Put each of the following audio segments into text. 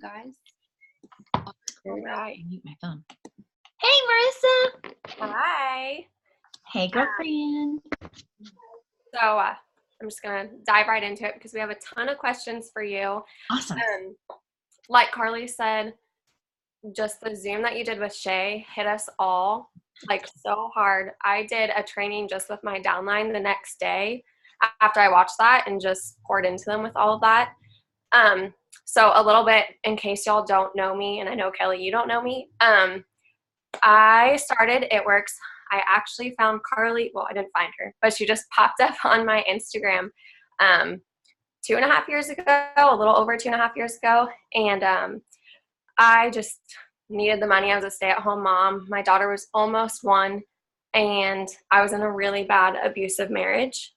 guys. All right. Mute my phone. Hey, Marissa. Hi. Hey, girlfriend. So I'm just going to dive right into it because we have a ton of questions for you. Awesome. Like Carly said, just the Zoom that you did with Shay hit us all like so hard. I did a training just with my downline the next day after I watched that and just poured into them with all of that. So a little bit in case y'all don't know me, and I know Kelly, you don't know me. I started It Works. I actually found Carly. Well, I didn't find her, but she just popped up on my Instagram 2.5 years ago, a little over 2.5 years ago. And I just needed the money. I was a stay-at-home mom. My daughter was almost 1, and I was in a really bad abusive marriage.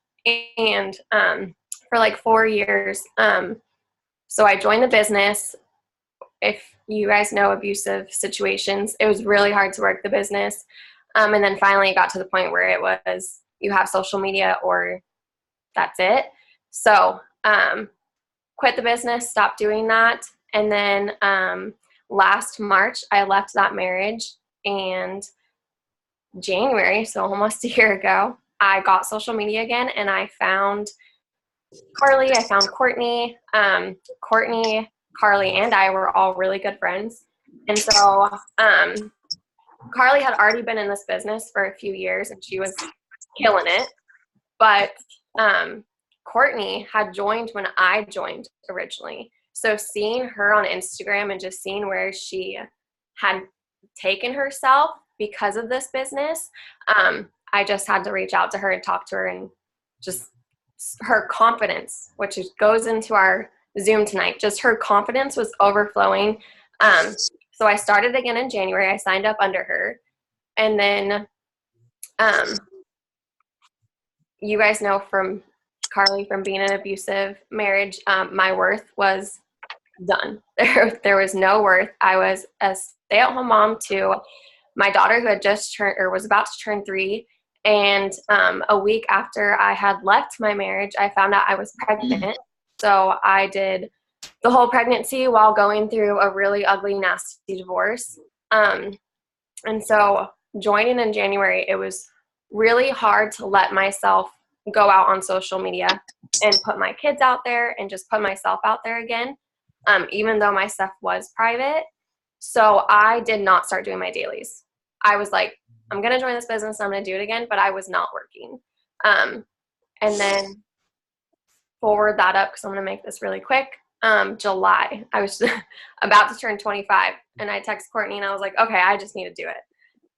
And for like 4 years, so I joined the business. If you guys know abusive situations, it was really hard to work the business. And then finally it got to the point where it was you have social media or that's it. So quit the business, stopped doing that. And then last March, I left that marriage, and January, so almost a year ago, I got social media again, and I found Carly, I found Courtney. Courtney, Carly, and I were all really good friends. And so Carly had already been in this business for a few years, and she was killing it. But Courtney had joined when I joined originally. So seeing her on Instagram and just seeing where she had taken herself because of this business, I just had to reach out to her and talk to her, and just her confidence, which goes into our Zoom tonight, just her confidence was overflowing. So I started again in January. I signed up under her. And then you guys know from Carly, from being in an abusive marriage, my worth was done. There was no worth. I was a stay-at-home mom to my daughter who had just turned, or was about to turn 3. And a week after I had left my marriage, I found out I was pregnant. So I did the whole pregnancy while going through a really ugly, nasty divorce. And so joining in January, it was really hard to let myself go out on social media and put my kids out there and just put myself out there again, even though my stuff was private. So I did not start doing my dailies. I was like, I'm going to join this business. I'm going to do it again, but I was not working. And then forward that up because I'm going to make this really quick. July, I was about to turn 25, and I text Courtney and I was like, okay, I just need to do it.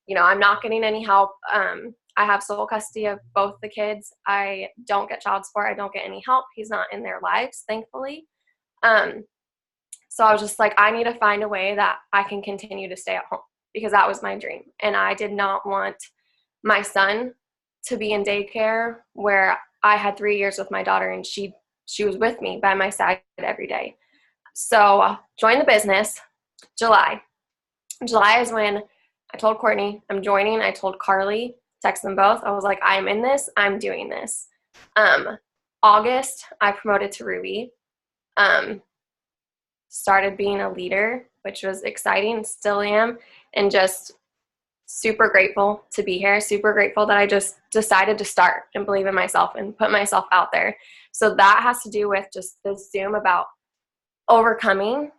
You know, I'm not getting any help. I have sole custody of both the kids. I don't get child support. I don't get any help. He's not in their lives, thankfully. So I was just like, I need to find a way that I can continue to stay at home, because that was my dream. And I did not want my son to be in daycare where I had 3 years with my daughter and she was with me by my side every day. So joined the business July. July is when I told Courtney I'm joining. I told Carly, text them both. I was like, I'm in this. I'm doing this. August, I promoted to Ruby. Started being a leader, which was exciting, still am, and just super grateful to be here, super grateful that I just decided to start and believe in myself and put myself out there. So that has to do with just the Zoom about overcoming,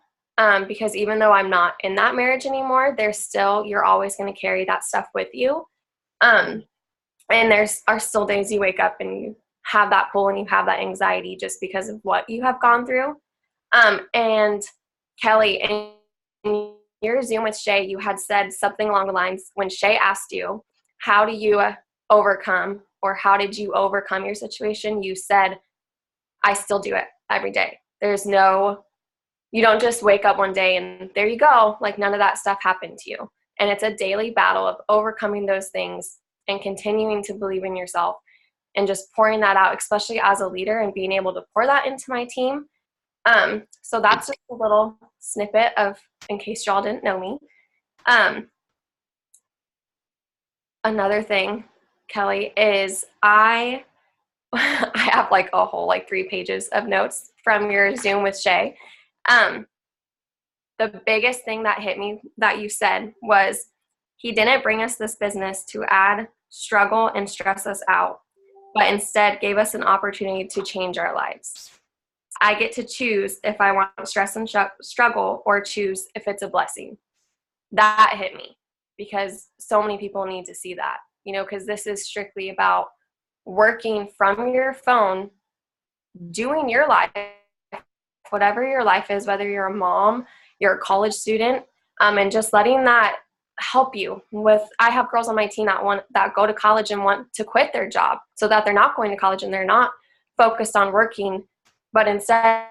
because even though I'm not in that marriage anymore, there's still, you're always going to carry that stuff with you. And there's are still days you wake up and you have that pull and you have that anxiety just because of what you have gone through. And Kelly, in your Zoom with Shay, you had said something along the lines when Shay asked you, how do you overcome, or how did you overcome your situation? You said, I still do it every day. There's no, you don't just wake up one day and there you go. Like none of that stuff happened to you. And it's a daily battle of overcoming those things and continuing to believe in yourself and just pouring that out, especially as a leader, and being able to pour that into my team. So that's just a little snippet of, in case y'all didn't know me. Another thing, Kelly, is I have like a whole 3 pages of notes from your Zoom with Shay. the biggest thing that hit me that you said was, he didn't bring us this business to add struggle and stress us out, but instead gave us an opportunity to change our lives. I get to choose if I want stress and struggle, or choose if it's a blessing. That hit me, because so many people need to see that, because this is strictly about working from your phone, doing your life, whatever your life is, whether you're a mom, you're a college student, and just letting that help you with. I have girls on my team that go to college and want to quit their job so that they're not going to college and they're not focused on working, but instead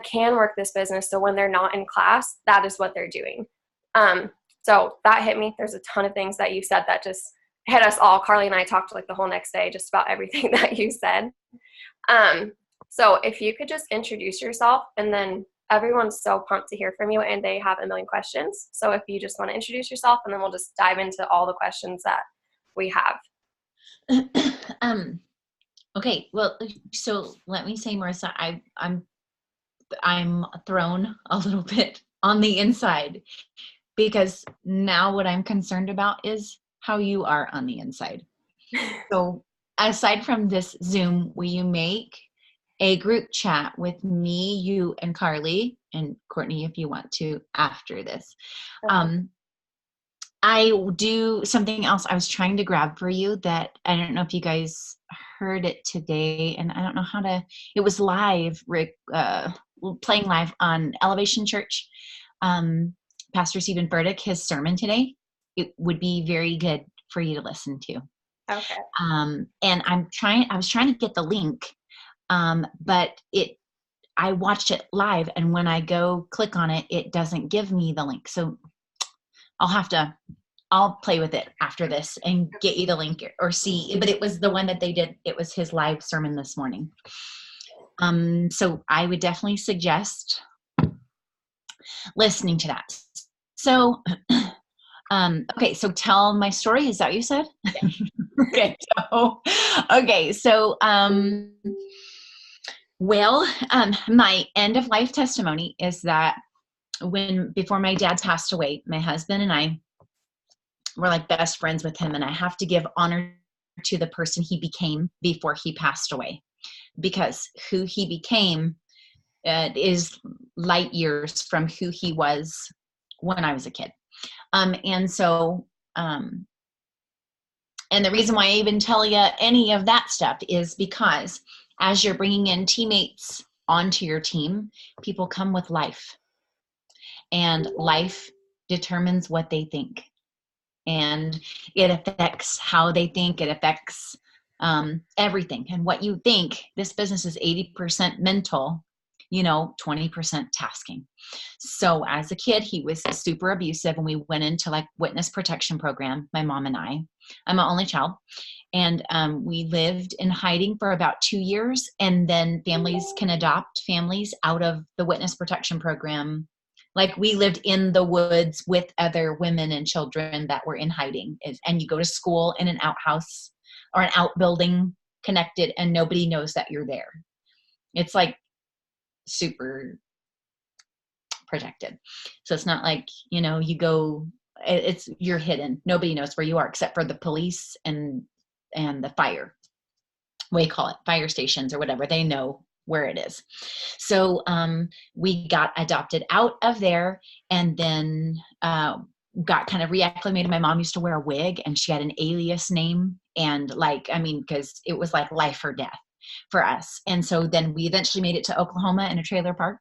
can work this business. So when they're not in class, that is what they're doing. So that hit me. There's a ton of things that you said that just hit us all. Carly and I talked like the whole next day just about everything that you said. So if you could just introduce yourself, and then everyone's so pumped to hear from you and they have a million questions. So if you just want to introduce yourself, and then we'll just dive into all the questions that we have. Okay. Well, so let me say, Marissa, I'm thrown a little bit on the inside, because now what I'm concerned about is how you are on the inside. So aside from this Zoom, will you make a group chat with me, you, and Carly, and Courtney, if you want to, after this? I do something else I was trying to grab for you that I don't know if you guys heard it today, and I don't know how to, it was live, playing live on Elevation Church. Pastor Stephen Burdick, his sermon today, it would be very good for you to listen to. Okay. And I was trying to get the link, but I watched it live, and when I go click on it, it doesn't give me the link. So I'll play with it after this and get you the link or see, but it was the one that they did. It was his live sermon this morning. So I would definitely suggest listening to that. So, okay. So tell my story. Is that what you said? Yeah. Okay. So, my end of life testimony is that before my dad passed away, my husband and I were like best friends with him, and I have to give honor to the person he became before he passed away, because who he became is light years from who he was when I was a kid. And the reason why I even tell you any of that stuff is because as you're bringing in teammates onto your team, people come with life, and life determines what they think, and it affects how they think. It affects everything. And what you think, this business is 80% mental, 20% tasking. So as a kid, he was super abusive, and we went into like witness protection program, my mom and I'm an only child. And we lived in hiding for about 2 years, and then families can adopt families out of the witness protection program. Like, we lived in the woods with other women and children that were in hiding. And you go to school in an outhouse or an outbuilding connected, and nobody knows that you're there. It's like super protected. So it's not like, you go, you're hidden. Nobody knows where you are except for the police and the fire. We call it fire stations or whatever. They know where it is. So we got adopted out of there, and then got kind of reacclimated. My mom used to wear a wig, and she had an alias name, and because it was like life or death for us. And so then we eventually made it to Oklahoma in a trailer park,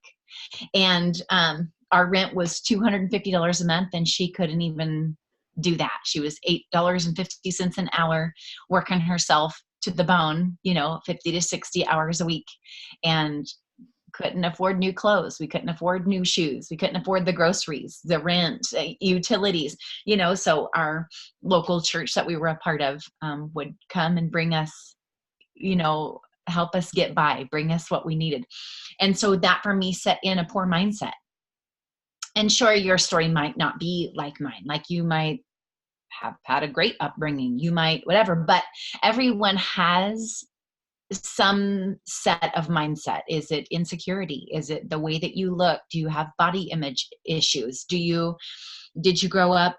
and our rent was $250 a month, and she couldn't even do that. She was $8.50 an hour, working herself to the bone, 50 to 60 hours a week, and couldn't afford new clothes. We couldn't afford new shoes. We couldn't afford the groceries, the rent, utilities, so our local church that we were a part of would come and bring us, help us get by, bring us what we needed. And so that for me set in a poor mindset. And sure, your story might not be like mine. Like, you might have had a great upbringing, you might whatever, but everyone has some set of mindset? Is it insecurity? Is it the way that you look? Do you have body image issues? Did you grow up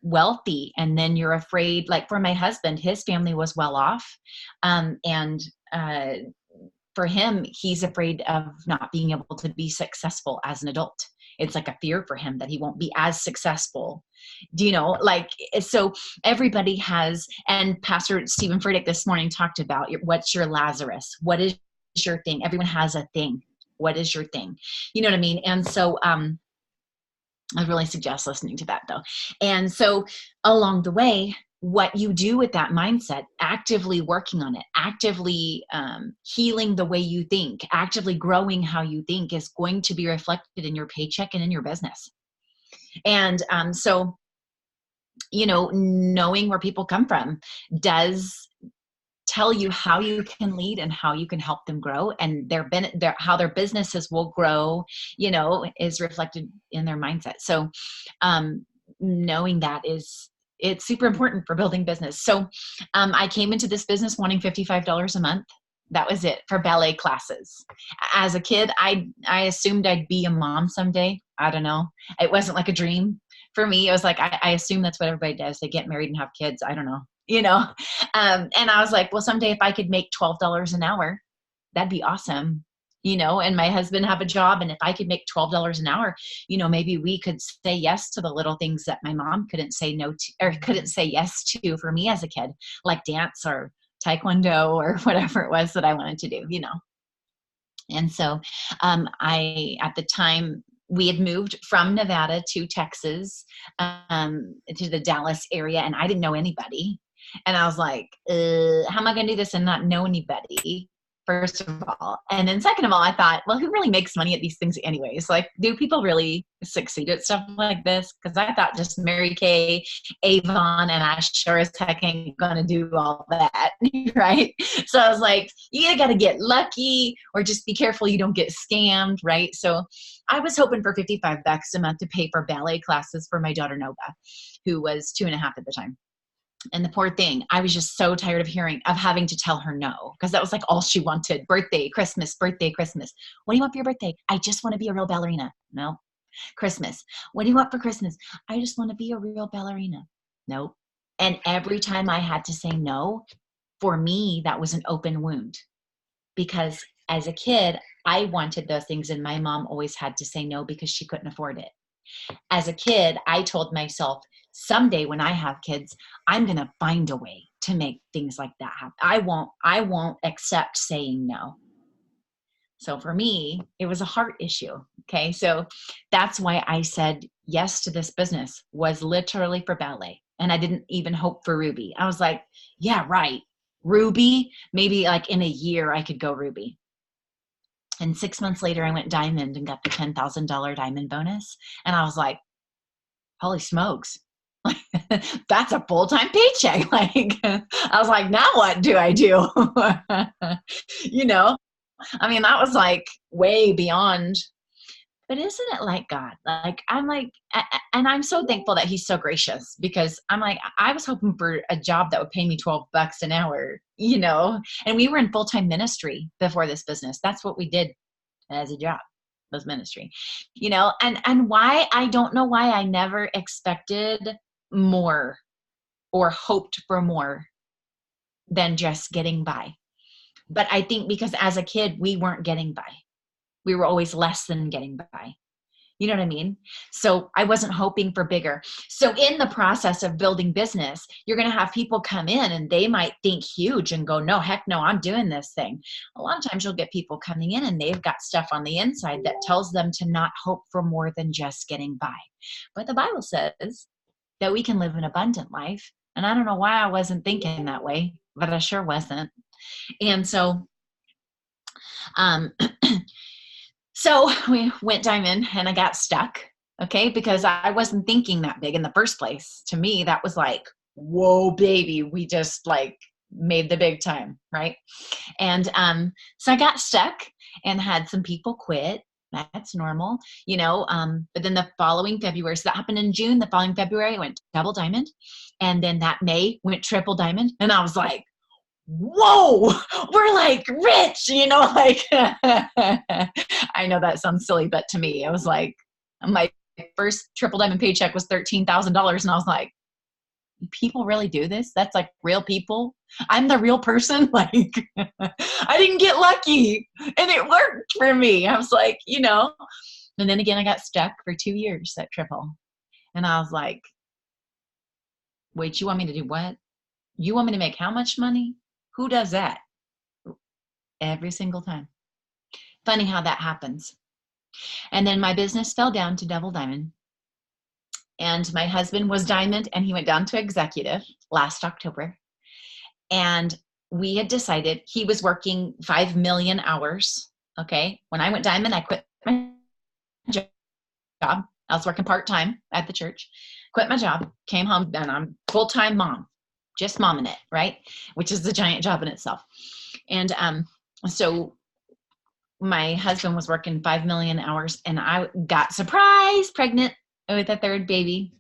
wealthy and then you're afraid? Like for my husband, his family was well off, and for him, he's afraid of not being able to be successful as an adult. It's like a fear for him that he won't be as successful. Do you know, like, so everybody has, and Pastor Stephen Furtick this morning talked about what's your Lazarus? What is your thing? Everyone has a thing. What is your thing? You know what I mean? And so, I really suggest listening to that though. And so along the way, what you do with that mindset, actively working on it, actively healing the way you think, actively growing how you think, is going to be reflected in your paycheck and in your business. And so, you know, knowing where people come from does tell you how you can lead and how you can help them grow, and how their businesses will grow, you know, is reflected in their mindset. So knowing that it's super important for building business. So I came into this business wanting $55 a month. That was it for ballet classes. As a kid, I assumed I'd be a mom someday. I don't know. It wasn't like a dream for me. It was like, I assume that's what everybody does. They get married and have kids. I don't know, you know? And I was like, well, someday if I could make $12 an hour, that'd be awesome. You know, and my husband have a job, and if I could make $12 an hour, you know, maybe we could say yes to the little things that my mom couldn't say no to, or couldn't say yes to for me as a kid, like dance or taekwondo or whatever it was that I wanted to do, you know. And so at the time, we had moved from Nevada to Texas, to the Dallas area, and I didn't know anybody. And I was like, how am I going to do this and not know anybody? First of all. And then second of all, I thought, well, who really makes money at these things anyways? Like, do people really succeed at stuff like this? Because I thought just Mary Kay, Avon, and I sure as heck ain't going to do all that, right? So I was like, you either got to get lucky or just be careful you don't get scammed, right? So I was hoping for $55 a month to pay for ballet classes for my daughter Nova, who was 2.5 at the time. And the poor thing, I was just so tired of having to tell her no, because that was like all she wanted. Birthday, Christmas, birthday, Christmas. What do you want for your birthday? I just want to be a real ballerina. No. Christmas. What do you want for Christmas? I just want to be a real ballerina. No. And every time I had to say no, for me, that was an open wound, because as a kid, I wanted those things, and my mom always had to say no because she couldn't afford it. As a kid, I told myself, someday when I have kids, I'm going to find a way to make things like that happen. I won't accept saying no. So for me, it was a heart issue. Okay. So that's why I said yes to this business, was literally for ballet. And I didn't even hope for Ruby. I was like, yeah, right. Ruby, maybe like in a year I could go Ruby. And 6 months later, I went diamond and got the $10,000 diamond bonus. And I was like, holy smokes. That's a full-time paycheck. Like, I was like, now what do I do? You know, I mean, that was like way beyond. But isn't it like God? Like, I'm like, and I'm so thankful that he's so gracious, because I'm like, I was hoping for a job that would pay me $12 an hour, you know, and we were in full-time ministry before this business. That's what we did as a job, was ministry, you know, and why, I don't know why I never expected more or hoped for more than just getting by. But I think because as a kid, we weren't getting by. We were always less than getting by. You know what I mean? So I wasn't hoping for bigger. So in the process of building business, you're going to have people come in and they might think huge and go, no, heck no, I'm doing this thing. A lot of times you'll get people coming in and they've got stuff on the inside that tells them to not hope for more than just getting by. But the Bible says that we can live an abundant life. And I don't know why I wasn't thinking that way, but I sure wasn't. And so, so we went diamond and I got stuck, okay, because I wasn't thinking that big in the first place. To me, that was like, whoa, baby, we just like made the big time, right? And so I got stuck and had some people quit. That's normal, you know, but then the following February, so that happened in June, the following February, I went double diamond. And then that May went triple diamond. And I was like, whoa, we're like rich, you know, like, I know that sounds silly, but to me, I was like, my first triple diamond paycheck was $13,000. And I was like, people really do this? That's like real people. I'm the real person. Like, I didn't get lucky and it worked for me. I was like, you know, and then again, I got stuck for 2 years at triple. And I was like, wait, you want me to do what? You want me to make how much money? Who does that? Every single time. Funny how that happens. And then my business fell down to double diamond. And my husband was diamond and he went down to executive last October. And we had decided he was working 5 million hours. Okay. When I went diamond, I quit my job. I was working part-time at the church, quit my job, came home, and I'm full-time mom, just momming it, right? Which is a giant job in itself. And so my husband was working 5 million hours and I got surprised pregnant with a third baby.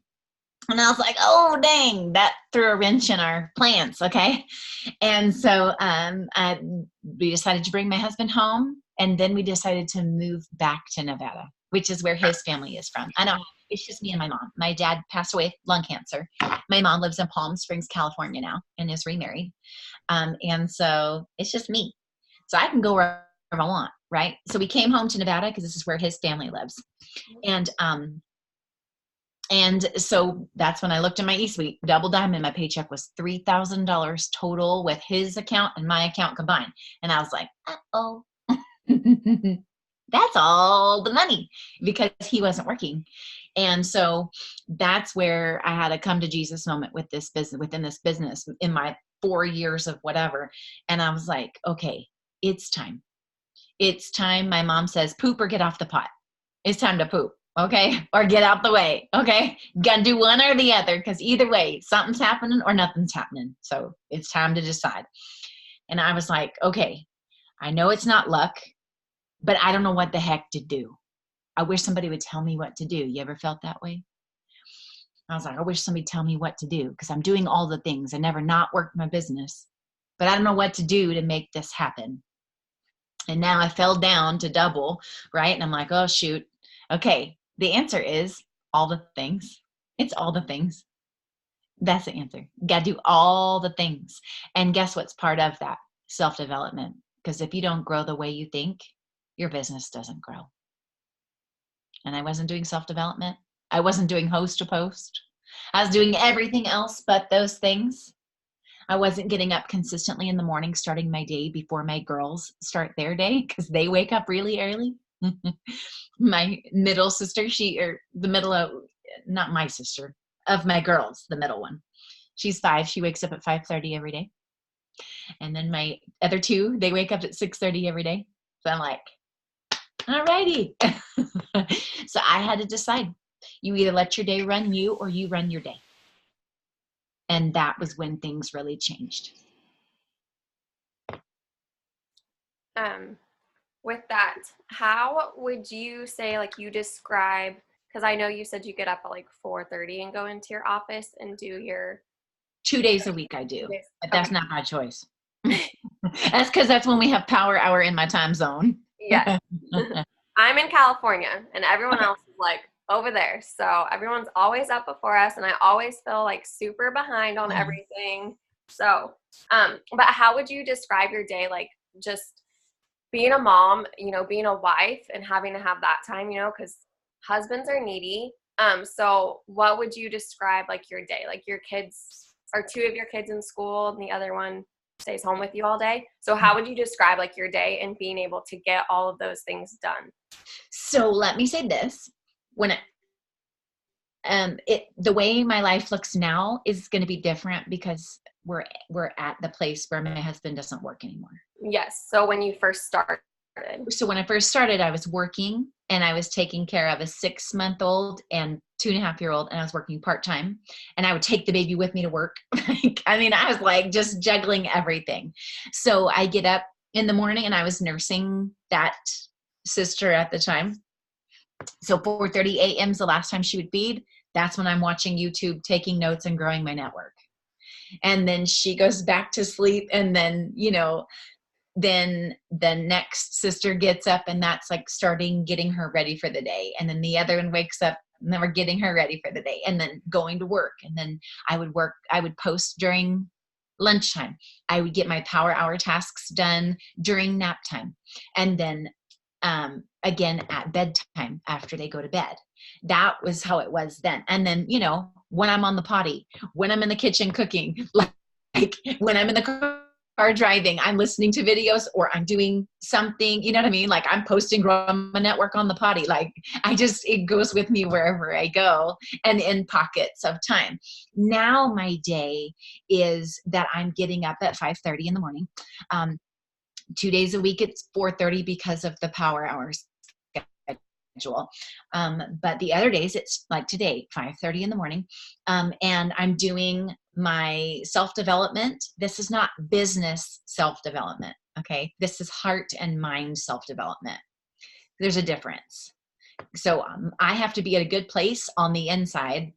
And I was like, oh, dang, that threw a wrench in our plans. Okay. And so we decided to bring my husband home. And then we decided to move back to Nevada, which is where his family is from. I know it's just me and my mom. My dad passed away, lung cancer. My mom lives in Palm Springs, California now and is remarried. And so it's just me. So I can go wherever I want, right? So we came home to Nevada because this is where his family lives. And so that's when I looked at my eSuite, double diamond. My paycheck was $3,000 total with his account and my account combined. And I was like, uh-oh, that's all the money because he wasn't working. And so that's where I had a come to Jesus moment with this business, within this business in my 4 years of whatever. And I was like, okay, it's time. It's time. My mom says, poop or get off the pot. It's time to poop. Okay. Or get out the way. Okay. You gotta do one or the other because either way, something's happening or nothing's happening. So it's time to decide. And I was like, okay, I know it's not luck, but I don't know what the heck to do. I wish somebody would tell me what to do. You ever felt that way? I was like, I wish somebody would tell me what to do because I'm doing all the things. I never not worked my business, but I don't know what to do to make this happen. And now I fell down to double, right? And I'm like, oh, shoot. Okay. The answer is all the things. It's all the things. That's the answer. You got to do all the things. And guess what's part of that? Self-development. Because if you don't grow the way you think, your business doesn't grow. And I wasn't doing self-development. I wasn't doing host to post. I was doing everything else but those things. I wasn't getting up consistently in the morning, starting my day before my girls start their day because they wake up really early. My middle sister, not my sister, of my girls, the middle one. She's 5. She wakes up at 5:30 every day. And then my other 2, they wake up at 6:30 every day. So I'm like, all righty. So I had to decide. You either let your day run you or you run your day. And that was when things really changed. With that, how would you say, like, you describe, because I know you said you get up at like 4:30 and go into your office and do your 2 days a week I do, but that's okay. not my choice. That's because that's when we have power hour in my time zone. Yes. I'm in California and everyone else is like over there. So everyone's always up before us and I always feel like super behind on everything. So, but how would you describe your day? Like just being a mom, you know, being a wife and having to have that time, you know, because husbands are needy. So what would you describe like your day? Like your kids, are 2 of your kids in school and the other one stays home with you all day. So how would you describe like your day and being able to get all of those things done? So let me say this. When the way my life looks now is going to be different because we're at the place where my husband doesn't work anymore. Yes. So when you first started. So when I first started, I was working and I was taking care of a 6-month-old and 2.5-year-old, and I was working part-time, and I would take the baby with me to work. I was like just juggling everything. So I get up in the morning and I was nursing that sister at the time. So 4:30 a.m. is the last time she would feed. That's when I'm watching YouTube, taking notes and growing my network. and then she goes back to sleep, and then, then the next sister gets up, and that's like getting her ready for the day. And then the other one wakes up, and then we're getting her ready for the day, and then going to work. And then I would post during lunchtime. I would get my power hour tasks done during nap time. And then again at bedtime after they go to bed. That was how it was then. And then, when I'm on the potty, when I'm in the kitchen cooking, like when I'm in the car driving, I'm listening to videos, or I'm doing something, you know what I mean? Like I'm posting Grandma Network on the potty. Like it goes with me wherever I go, and in pockets of time. Now my day is that I'm getting up at 5:30 in the morning. 2 days a week, it's 4:30 because of the power hours schedule. But the other days, it's like today, 5:30 in the morning. And I'm doing my self-development. This is not business self-development. Okay. This is heart and mind self-development. There's a difference. So I have to be at a good place on the inside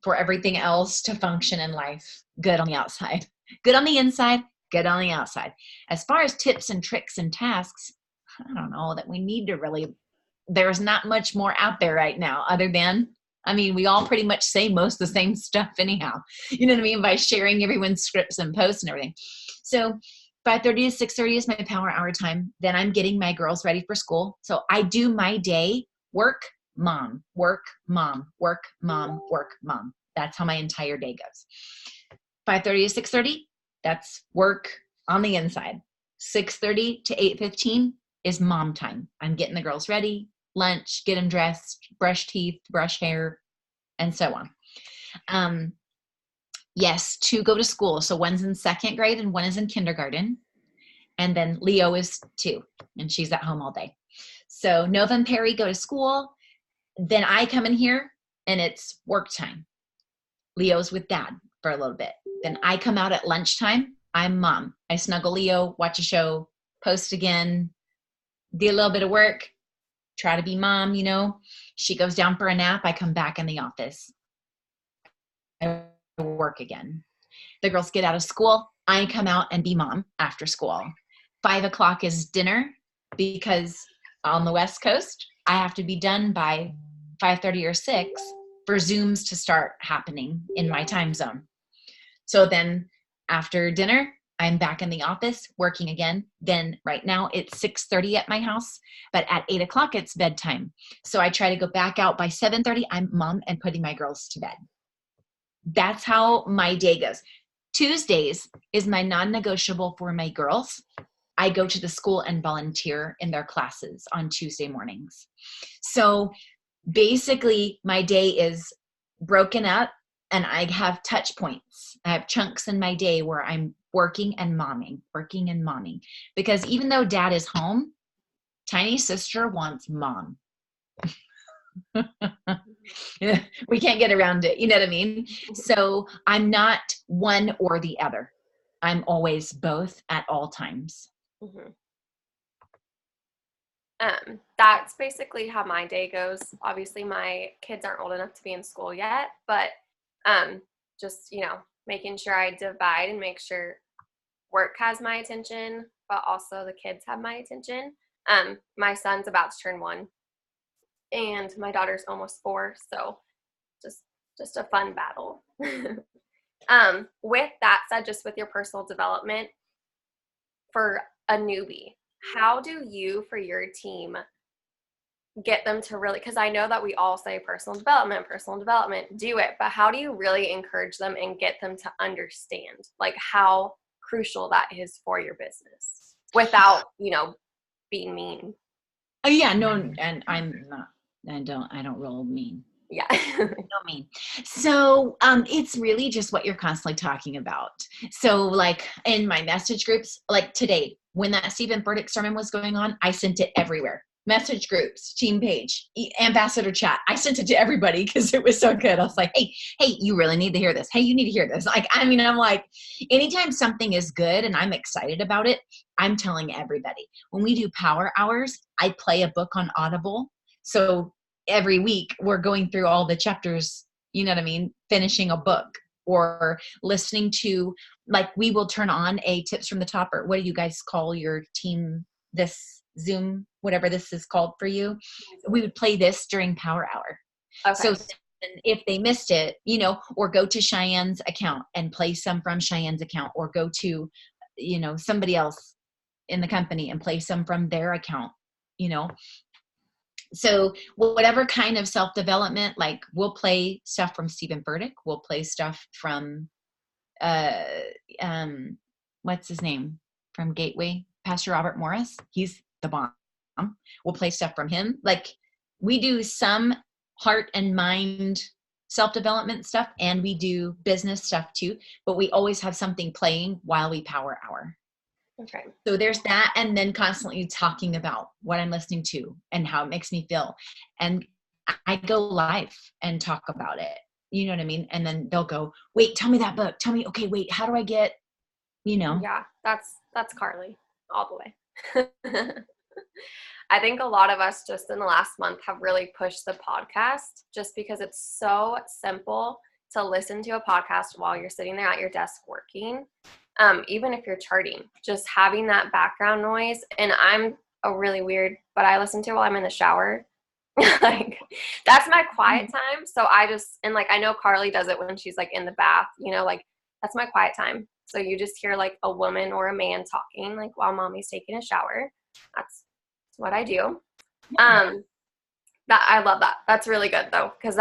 for everything else to function in life. Good on the outside, good on the inside, good on the outside. As far as tips and tricks and tasks, I don't know that we need to really, there's not much more out there right now other than, we all pretty much say most of the same stuff anyhow, you know what I mean? By sharing everyone's scripts and posts and everything. So 5:30 to 6:30 is my power hour time. Then I'm getting my girls ready for school. So I do my day, work, mom, work, mom, work, mom, work, mom. That's how my entire day goes. 5:30 to 6:30, that's work on the inside. 6:30 to 8:15 is mom time. I'm getting the girls ready, lunch, get them dressed, brush teeth, brush hair, and so on. Yes, to go to school. So one's in second grade and one is in kindergarten. And then Leo is 2, and she's at home all day. So Nova and Perry go to school. Then I come in here, and it's work time. Leo's with dad for a little bit. Then I come out at lunchtime. I'm mom. I snuggle Leo, watch a show, post again, do a little bit of work, try to be mom, She goes down for a nap. I come back in the office. I work again. The girls get out of school. I come out and be mom after school. 5 o'clock is dinner, because on the West Coast, I have to be done by 5:30 or 6 for Zooms to start happening in my time zone. So then after dinner, I'm back in the office working again. Then right now it's 6:30 at my house, but at 8 o'clock it's bedtime. So I try to go back out by 7:30. I'm mom and putting my girls to bed. That's how my day goes. Tuesdays is my non-negotiable for my girls. I go to the school and volunteer in their classes on Tuesday mornings. So basically my day is broken up, and I have touch points. I have chunks in my day where I'm working and momming, because even though dad is home, tiny sister wants mom. We can't get around it. You know what I mean? So I'm not one or the other. I'm always both at all times. Mm-hmm. That's basically how my day goes. Obviously, my kids aren't old enough to be in school yet, but just, making sure I divide and make sure work has my attention, but also the kids have my attention. My son's about to turn 1, and my daughter's almost 4, so just a fun battle. With that said, just with your personal development for a newbie, how do you, for your team, get them to really, because I know that we all say personal development, do it, but how do you really encourage them and get them to understand like how crucial that is for your business without, being mean? Oh yeah, no, and I'm not, I don't roll mean. Yeah. No mean. So it's really just what you're constantly talking about. So like in my message groups, like today, when that Stephen Furtick sermon was going on, I sent it everywhere. Message groups, team page, ambassador chat. I sent it to everybody because it was so good. I was like, hey, you really need to hear this. Hey, you need to hear this. Like, I'm like, anytime something is good and I'm excited about it, I'm telling everybody. When we do power hours, I play a book on Audible. So every week we're going through all the chapters, you know what I mean? Finishing a book or listening to, like, we will turn on a tips from the top, or what do you guys call your team, this Zoom, whatever this is called for you. We would play this during power hour. Okay. So if they missed it, you know, or go to Cheyenne's account and play some from Cheyenne's account, or go to, you know, somebody else in the company and play some from their account, you know. So whatever kind of self-development, like we'll play stuff from Stephen Furtick, we'll play stuff from what's his name from Gateway, Pastor Robert Morris. He's the bomb. We'll play stuff from him. Like, we do some heart and mind self-development stuff, and we do business stuff too, but we always have something playing while we power hour. Okay. So there's that, and then constantly talking about what I'm listening to and how it makes me feel. And I go live and talk about it. You know what I mean? And then they'll go, wait, tell me that book. Tell me, okay, wait, how do I get, you know? Yeah, that's Carly all the way. I think a lot of us just in the last month have really pushed the podcast just because it's so simple to listen to a podcast while you're sitting there at your desk working. Even if you're charting, just having that background noise. And I'm a really weird, but I listen to it while I'm in the shower. Like, that's my quiet time. So and like, I know Carly does it when she's like in the bath, you know, like that's my quiet time. So you just hear like a woman or a man talking, like while mommy's taking a shower. That's what I do. Yeah. That I love that. That's really good though. Cause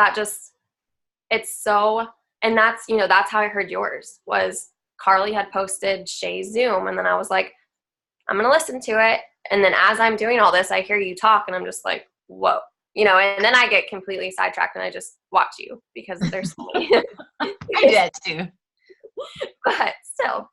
it's so, and that's, you know, that's how I heard yours was Carly had posted Shay's Zoom. And then I was like, I'm going to listen to it. And then as I'm doing all this, I hear you talk and I'm just like, whoa, you know, and then I get completely sidetracked and I just watch you because there's so many. I do that too. But still,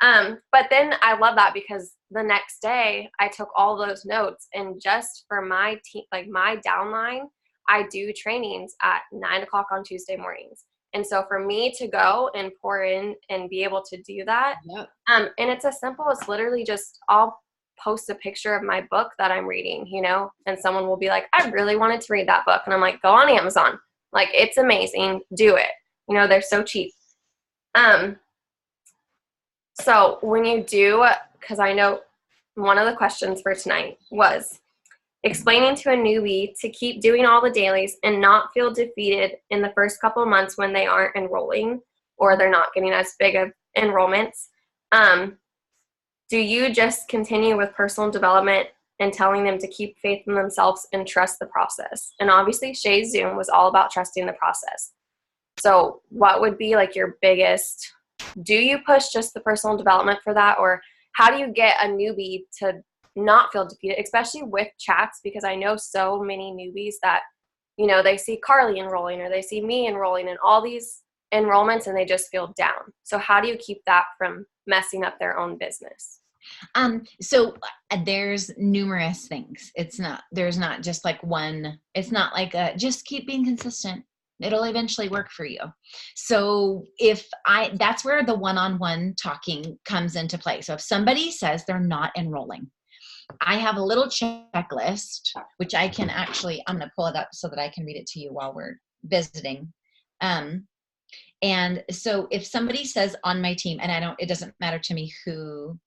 but then I love that because the next day I took all those notes, and just for my team, like my downline, I do trainings at 9:00 on Tuesday mornings. And so for me to go and pour in and be able to do that, Yep. and it's as simple as literally just I'll post a picture of my book that I'm reading, you know, and someone will be like, I really wanted to read that book. And I'm like, go on Amazon. Like, it's amazing. Do it. You know, they're so cheap. So when you do, because I know one of the questions for tonight was explaining to a newbie to keep doing all the dailies and not feel defeated in the first couple of months when they aren't enrolling or they're not getting as big of enrollments. Do you just continue with personal development and telling them to keep faith in themselves and trust the process? And obviously Shay's Zoom was all about trusting the process. So what would be like your biggest, do you push just the personal development for that? Or how do you get a newbie to not feel defeated, especially with chats? Because I know so many newbies that, you know, they see Carly enrolling or they see me enrolling in all these enrollments and they just feel down. So how do you keep that from messing up their own business? So there's numerous things. There's not just like one, it's not like just keep being consistent. It'll eventually work for you. So that's where the one-on-one talking comes into play. So if somebody says they're not enrolling, I have a little checklist, which I'm going to pull it up so that I can read it to you while we're visiting. And so if somebody says on my team, and it doesn't matter to me who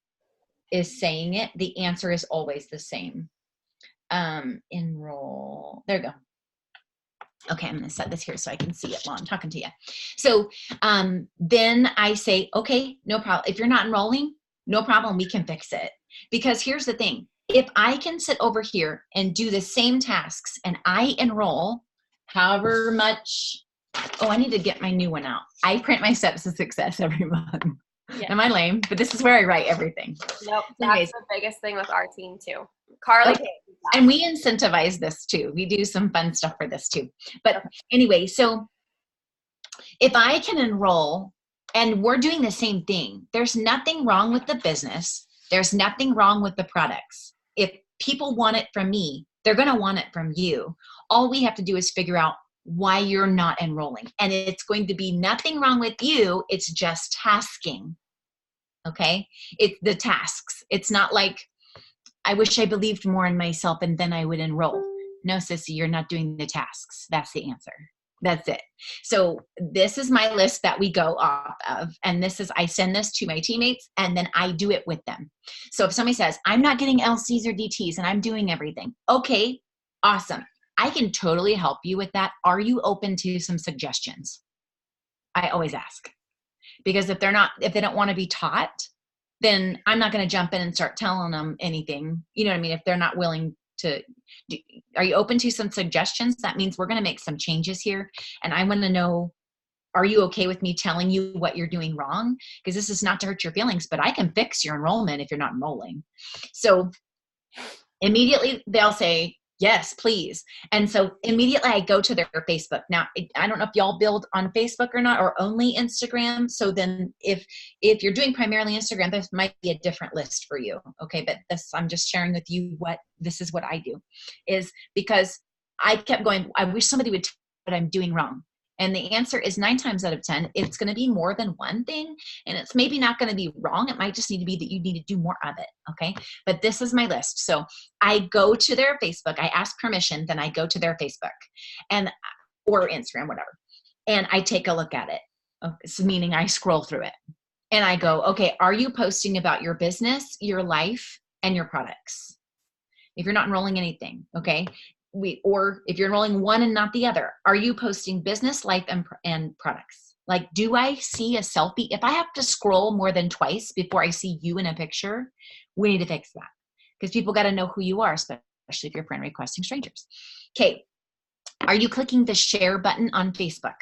is saying it, the answer is always the same. Enroll. There you go. Okay, I'm going to set this here so I can see it while I'm talking to you. So then I say, okay, no problem. If you're not enrolling, no problem. We can fix it. Because here's the thing. If I can sit over here and do the same tasks and I enroll however much, I need to get my new one out. I print my steps to success every month. Yeah. Am I lame? But this is where I write everything. Nope, that's the biggest thing with our team too. Carly. Okay. And we incentivize this too. We do some fun stuff for this too. But anyway, so if I can enroll and we're doing the same thing, there's nothing wrong with the business. There's nothing wrong with the products. If people want it from me, they're going to want it from you. All we have to do is figure out why you're not enrolling. And it's going to be nothing wrong with you. It's just tasking. Okay? It's the tasks. It's not like, I wish I believed more in myself and then I would enroll. No, sissy, you're not doing the tasks. That's the answer. That's it. So this is my list that we go off of. And I send this to my teammates and then I do it with them. So if somebody says, I'm not getting LCs or DTs and I'm doing everything. Okay, awesome. I can totally help you with that. Are you open to some suggestions? I always ask, because if they don't want to be taught, then I'm not going to jump in and start telling them anything. You know what I mean? If they're not willing to, are you open to some suggestions? That means we're going to make some changes here. And I want to know, are you okay with me telling you what you're doing wrong? Because this is not to hurt your feelings, but I can fix your enrollment if you're not enrolling. So immediately they'll say, yes, please. And so immediately I go to their Facebook. Now, I don't know if y'all build on Facebook or not, or only Instagram. So then if you're doing primarily Instagram, this might be a different list for you. Okay. But I'm just sharing with you this is what I do, is because I kept going, I wish somebody would tell me what I'm doing wrong. And the answer is 9 times out of 10, it's going to be more than one thing. And it's maybe not going to be wrong. It might just need to be that you need to do more of it. Okay. But this is my list. So I go to their Facebook, I ask permission, then I go to their Facebook or Instagram, whatever. And I take a look at it. So meaning I scroll through it and I go, okay, are you posting about your business, your life, and your products? If you're not enrolling anything, okay. Or if you're enrolling one and not the other, are you posting business, life, and products? Like, do I see a selfie? If I have to scroll more than twice before I see you in a picture, we need to fix that, because people got to know who you are, especially if you're friend requesting strangers. Okay. Are you clicking the share button on Facebook?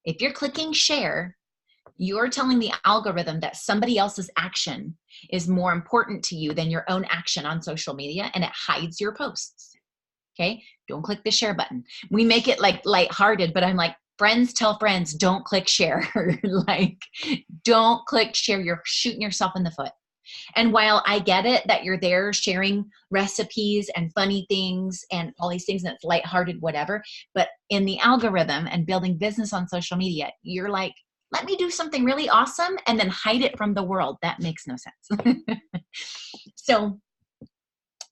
If you're clicking share, you're telling the algorithm that somebody else's action is more important to you than your own action on social media, and it hides your posts. Okay. Don't click the share button. We make it like lighthearted, but I'm like, friends tell friends, don't click share. Like, don't click share. You're shooting yourself in the foot. And while I get it that you're there sharing recipes and funny things and all these things, and it's lighthearted, whatever, but in the algorithm and building business on social media, you're like, let me do something really awesome and then hide it from the world. That makes no sense. So,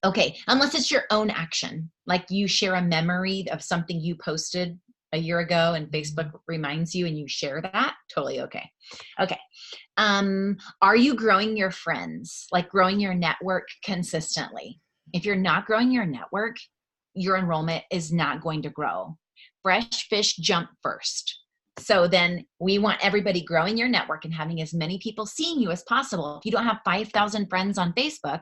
okay, unless it's your own action, like you share a memory of something you posted a year ago and Facebook reminds you and you share that, totally okay. Okay. Are you growing your friends, like growing your network consistently? If you're not growing your network, your enrollment is not going to grow. Fresh fish jump first. So then we want everybody growing your network and having as many people seeing you as possible. If you don't have 5,000 friends on Facebook,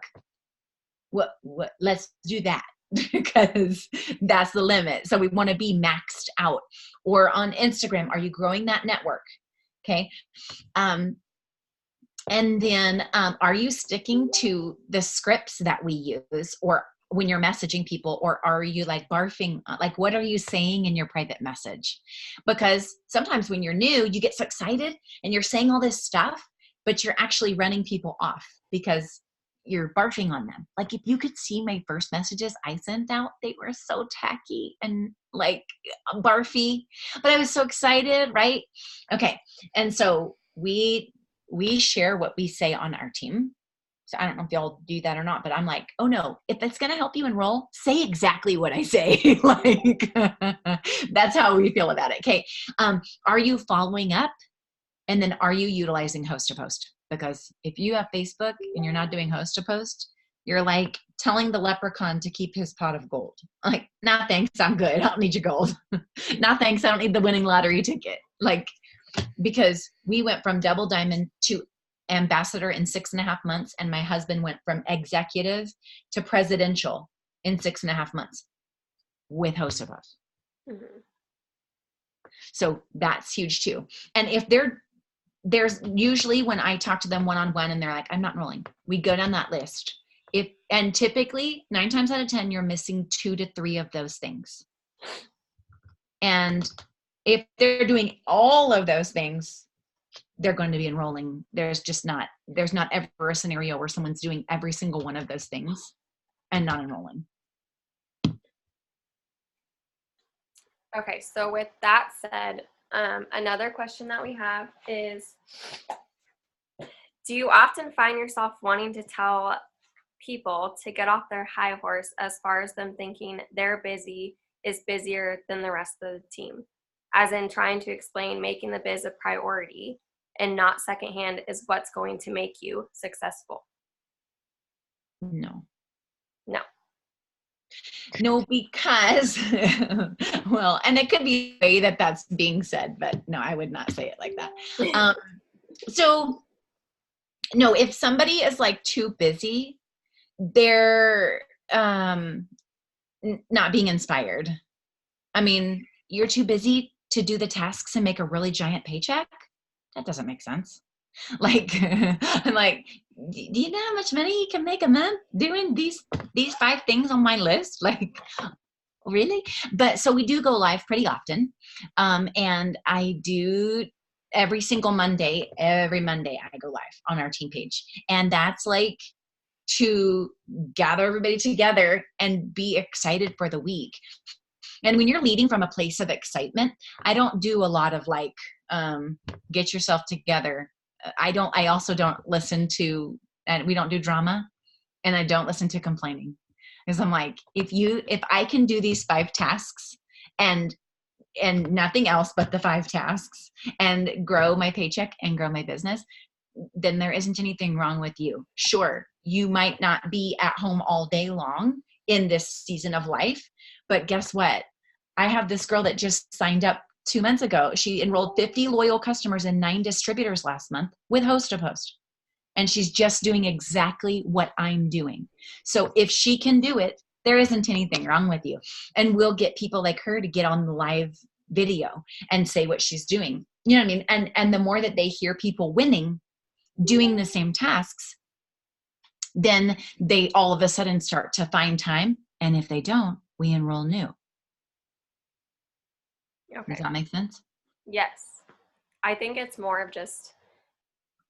let's do that, because that's the limit. So we want to be maxed out. Or on Instagram, are you growing that network? Okay. And then are you sticking to the scripts that we use, or when you're messaging people, or are you like barfing? Like, what are you saying in your private message? Because sometimes when you're new, you get so excited and you're saying all this stuff, but you're actually running people off because you're barfing on them. Like, if you could see my first messages I sent out, they were so tacky and like barfy, but I was so excited, right? Okay. And so we share what we say on our team. So I don't know if y'all do that or not, but I'm like, oh no, if it's going to help you enroll, say exactly what I say. Like, that's how we feel about it. Okay. Are you following up? And then are you utilizing host to post? Because if you have Facebook and you're not doing host to post, you're like telling the leprechaun to keep his pot of gold. Like, nah, thanks, I'm good. I don't need your gold. Nah, thanks, I don't need the winning lottery ticket. Like, because we went from double diamond to ambassador in 6.5 months, and my husband went from executive to presidential in 6.5 months with host to post. Mm-hmm. So that's huge too. And if there's usually when I talk to them one-on-one and they're like, I'm not enrolling, we go down that list. And typically 9 times out of 10, you're missing 2 to 3 of those things. And if they're doing all of those things, they're going to be enrolling. There's not ever a scenario where someone's doing every single one of those things and not enrolling. Okay, so with that said, another question that we have is, do you often find yourself wanting to tell people to get off their high horse as far as them thinking they're busy is busier than the rest of the team? as in trying to explain making the biz a priority and not secondhand is what's going to make you successful. No. No. No, because, well, and it could be a way that that's being said, but no, I would not say it like that. So no, if somebody is like too busy, they're not being inspired. I mean, you're too busy to do the tasks and make a really giant paycheck? That doesn't make sense. Like, I'm like, do you know how much money you can make a month doing these 5 things on my list? Like, really? But so we do go live pretty often. And I do every single Monday, every Monday I go live on our team page. And that's like to gather everybody together and be excited for the week. And when you're leading from a place of excitement, I don't do a lot of like, get yourself together. I also don't listen to, and we don't do drama, and I don't listen to complaining. Because I'm like, if I can do these 5 tasks and nothing else but the 5 tasks and grow my paycheck and grow my business, then there isn't anything wrong with you. Sure, you might not be at home all day long in this season of life, but guess what? I have this girl that just signed up 2 months ago. She enrolled 50 loyal customers and 9 distributors last month with Host to Post. And she's just doing exactly what I'm doing. So if she can do it, there isn't anything wrong with you. And we'll get people like her to get on the live video and say what she's doing. You know what I mean? And the more that they hear people winning, doing the same tasks, then they all of a sudden start to find time. And if they don't, we enroll new. Okay. Does that make sense? Yes. I think it's more of just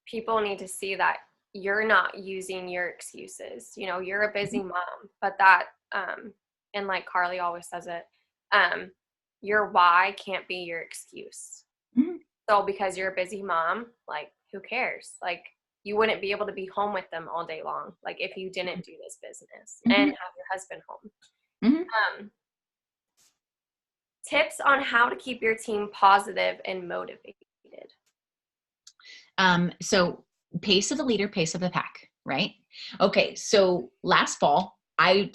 people need to see that you're not using your excuses. You know, you're a busy mom, but that, and like Carly always says it, your why can't be your excuse. Mm-hmm. So because you're a busy mom, like who cares? Like you wouldn't be able to be home with them all day long. Like if you didn't do this business and have your husband home. Tips on how to keep your team positive and motivated. So pace of the leader, pace of the pack, right? Okay. So last fall, I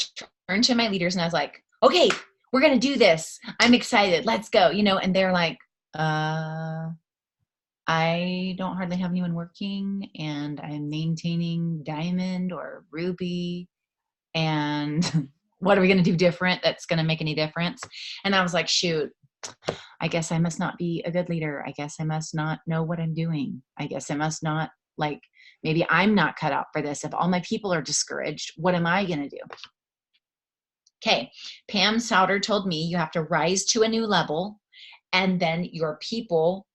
turned to my leaders and I was like, okay, we're going to do this. I'm excited. Let's go. You know, and they're like, I don't hardly have anyone working and I'm maintaining Diamond or Ruby. And what are we going to do different that's going to make any difference? And I was like, shoot, I guess I must not be a good leader. I guess I must not know what I'm doing. I guess I must not, like, maybe I'm not cut out for this. If all my people are discouraged, what am I going to do? Okay. Pam Souter told me you have to rise to a new level and then your people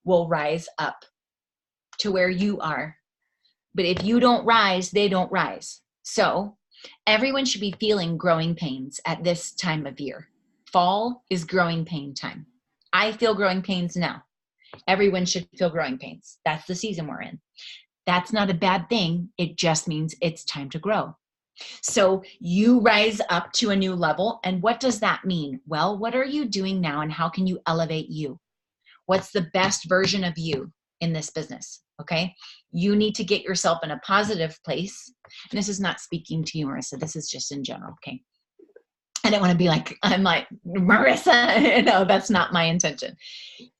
will rise up to where you are. But if you don't rise, they don't rise. So everyone should be feeling growing pains at this time of year. Fall is growing pain time. I feel growing pains now. Everyone should feel growing pains. That's the season we're in. That's not a bad thing. It just means it's time to grow. So you rise up to a new level. And what does that mean? Well, what are you doing now and how can you elevate you? What's the best version of you in this business? Okay. You need to get yourself in a positive place. And this is not speaking to you, Marissa. This is just in general. Okay. I don't want to be like, I'm like, Marissa, no, that's not my intention.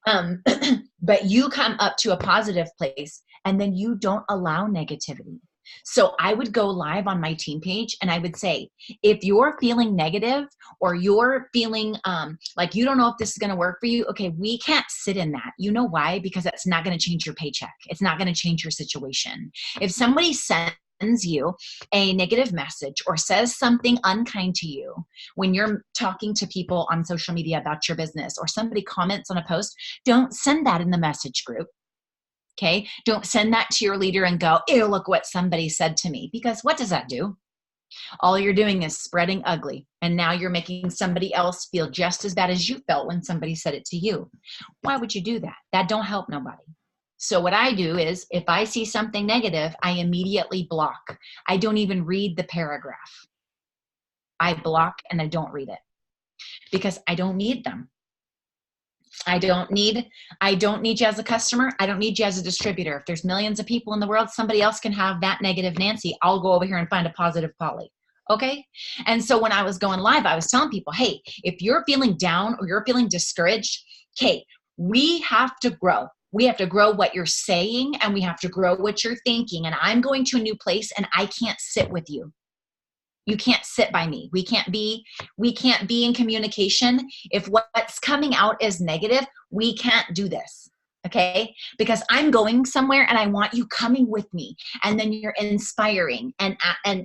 But you come up to a positive place and then you don't allow negativity. So I would go live on my team page and I would say, if you're feeling negative or you're feeling like you don't know if this is going to work for you, okay, we can't sit in that. You know why? Because that's not going to change your paycheck. It's not going to change your situation. If somebody sends you a negative message or says something unkind to you when you're talking to people on social media about your business or somebody comments on a post, don't send that in the message group. Okay. Don't send that to your leader and go, ew, look what somebody said to me. Because what does that do? All you're doing is spreading ugly. And now you're making somebody else feel just as bad as you felt when somebody said it to you. Why would you do that? That don't help nobody. So what I do is if I see something negative, I immediately block. I don't even read the paragraph. I block and I don't read it because I don't need them. I don't need you as a customer. I don't need you as a distributor. If there's millions of people in the world, somebody else can have that negative Nancy. I'll go over here and find a positive Polly. Okay. And so when I was going live, I was telling people, hey, if you're feeling down or you're feeling discouraged, okay, we have to grow. We have to grow what you're saying, and we have to grow what you're thinking. And I'm going to a new place, and I can't sit with you. You can't sit by me. We can't be in communication. If what's coming out is negative, we can't do this. Okay? Because I'm going somewhere and I want you coming with me. And then you're inspiring and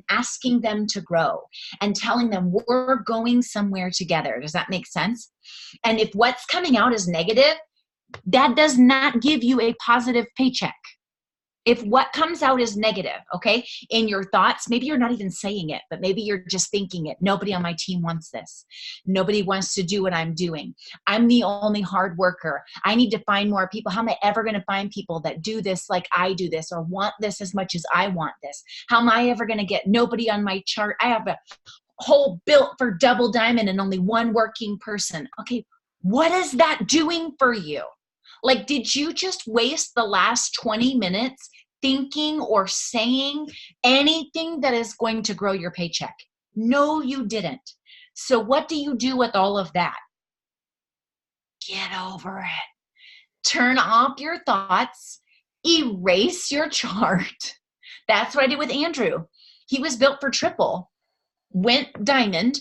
asking them to grow and telling them we're going somewhere together. Does that make sense? And if what's coming out is negative, that does not give you a positive paycheck. If what comes out is negative, okay, in your thoughts, maybe you're not even saying it, but maybe you're just thinking it. Nobody on my team wants this. Nobody wants to do what I'm doing. I'm the only hard worker. I need to find more people. How am I ever going to find people that do this like I do this or want this as much as I want this? How am I ever going to get nobody on my chart? I have a whole built for double diamond and only one working person. Okay, what is that doing for you? Like, did you just waste the last 20 minutes thinking or saying anything that is going to grow your paycheck? No, you didn't. So what do you do with all of that? Get over it. Turn off your thoughts. Erase your chart. That's what I did with Andrew. He was built for triple, went diamond,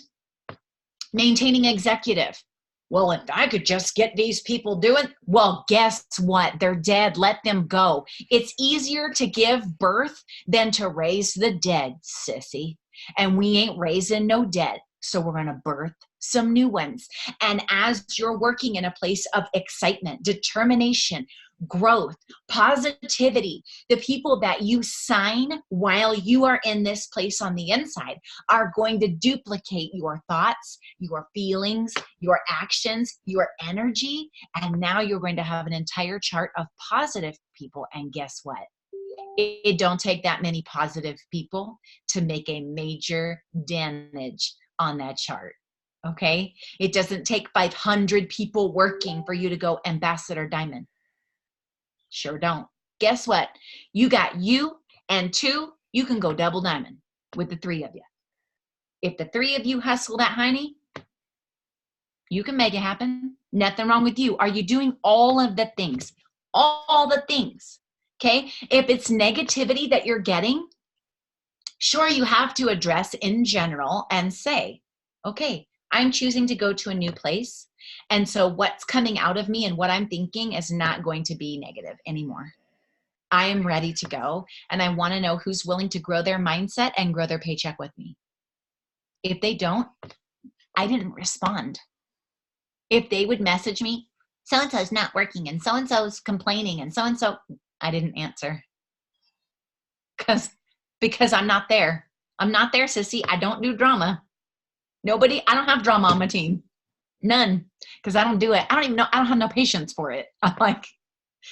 maintaining executive. Well, if I could just get these people doing, well, guess what? They're dead. Let them go. It's easier to give birth than to raise the dead, sissy. And we ain't raising no dead. So we're going to birth some new ones. And as you're working in a place of excitement, determination, growth, positivity, the people that you sign while you are in this place on the inside are going to duplicate your thoughts, your feelings, your actions, your energy. And now you're going to have an entire chart of positive people. And guess what? It don't take that many positive people to make a major damage on that chart. Okay? It doesn't take 500 people working for you to go Ambassador Diamond. Sure don't. Guess what? You got you and two, you can go double diamond with the three of you. If the three of you hustle that hiney, you can make it happen. Nothing wrong with you. Are you doing all of the things? All the things. Okay? If it's negativity that you're getting, sure, you have to address in general and say, okay, I'm choosing to go to a new place. And so what's coming out of me and what I'm thinking is not going to be negative anymore. I am ready to go. And I want to know who's willing to grow their mindset and grow their paycheck with me. If they don't, I didn't respond. If they would message me, so-and-so's not working and so-and-so's complaining and so-and-so, I didn't answer. Because I'm not there. I'm not there, sissy. I don't do drama. I don't have drama on my team. None. Because I don't do it. I don't have no patience for it. I'm like,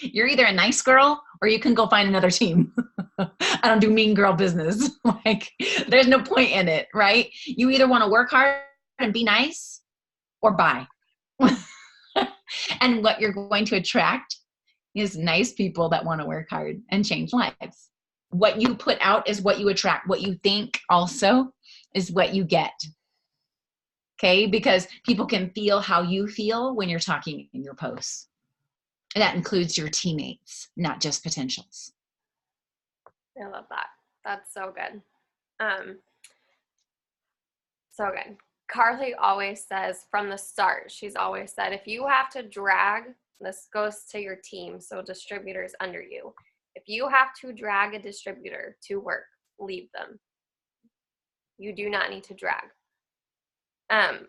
you're either a nice girl or you can go find another team. I don't do mean girl business. Like, there's no point in it, right? You either want to work hard and be nice or bye. And what you're going to attract is nice people that want to work hard and change lives. What you put out is what you attract. What you think also is what you get. Okay? Because people can feel how you feel when you're talking in your posts. And that includes your teammates, not just potentials. I love that. That's so good. So good. Carly always says from the start, she's always said, if you have to drag, this goes to your team, so distributors under you. If you have to drag a distributor to work, leave them. You do not need to drag.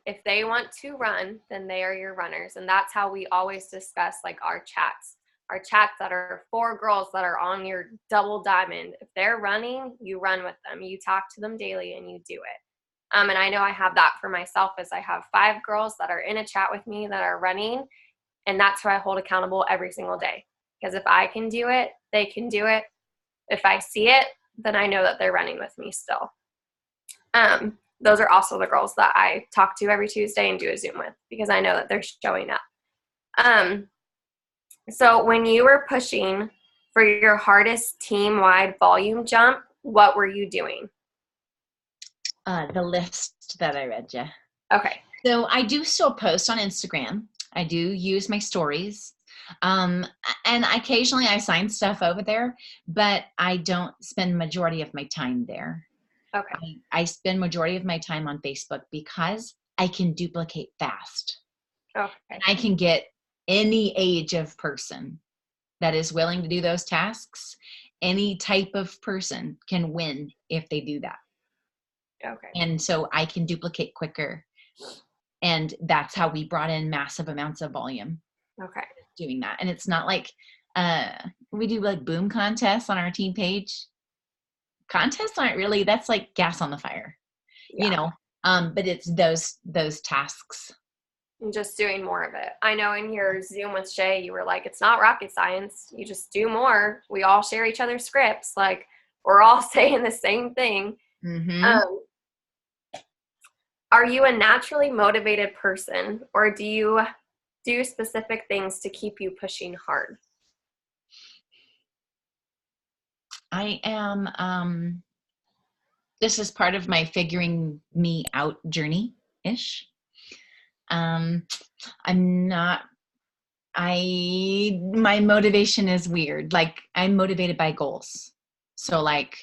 If they want to run, then they are your runners. And that's how we always discuss like our chats that are 4 girls that are on your double diamond. If they're running, you run with them. You talk to them daily and you do it. And I know I have that for myself as I have 5 girls that are in a chat with me that are running. And that's who I hold accountable every single day. Because if I can do it, they can do it. If I see it, then I know that they're running with me still. Those are also the girls that I talk to every Tuesday and do a Zoom with because I know that they're showing up. So when you were pushing for your hardest team-wide volume jump, what were you doing? The list that I read you. Okay. So I do still post on Instagram. I do use my stories. And occasionally I sign stuff over there, but I don't spend majority of my time there. Okay. I spend majority of my time on Facebook because I can duplicate fast. Okay. And I can get any age of person that is willing to do those tasks. Any type of person can win if they do that. Okay. And so I can duplicate quicker. And that's how we brought in massive amounts of volume Okay. doing that. And it's not like we do like boom contests on our team page. Contests aren't really, that's like gas on the fire, Yeah. you know, but it's those tasks. And just doing more of it. I know in your Zoom with Shay, you were like, it's not rocket science. You just do more. We all share each other's scripts. Like, we're all saying the same thing. Mm-hmm. Are you a naturally motivated person, or do you do specific things to keep you pushing hard? I am, this is part of my figuring me out journey-ish. I'm not, my motivation is weird. Like I'm motivated by goals. So like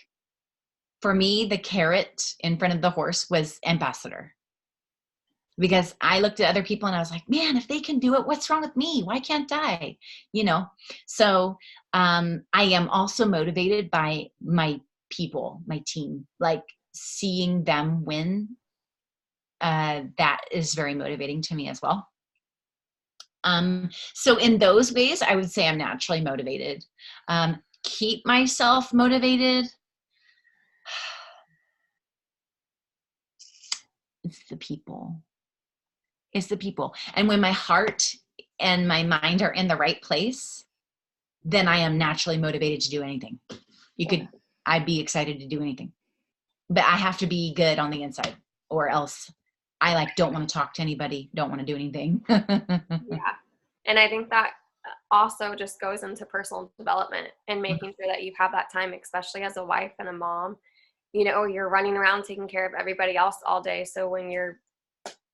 for me, the carrot in front of the horse was Ambassador. Because I looked at other people and I was like, man, if they can do it, what's wrong with me? Why can't I? You know? So I am also motivated by my people, my team, like seeing them win. That is very motivating to me as well. So in those ways, I would say I'm naturally motivated. Keep myself motivated. It's the people. It's the people. And when my heart and my mind are in the right place, then I am naturally motivated to do anything. I'd be excited to do anything. But I have to be good on the inside, or else I like don't want to talk to anybody, don't want to do anything. Yeah. And I think that also just goes into personal development and making sure that you have that time, especially as a wife and a mom. You know, you're running around taking care of everybody else all day. So when your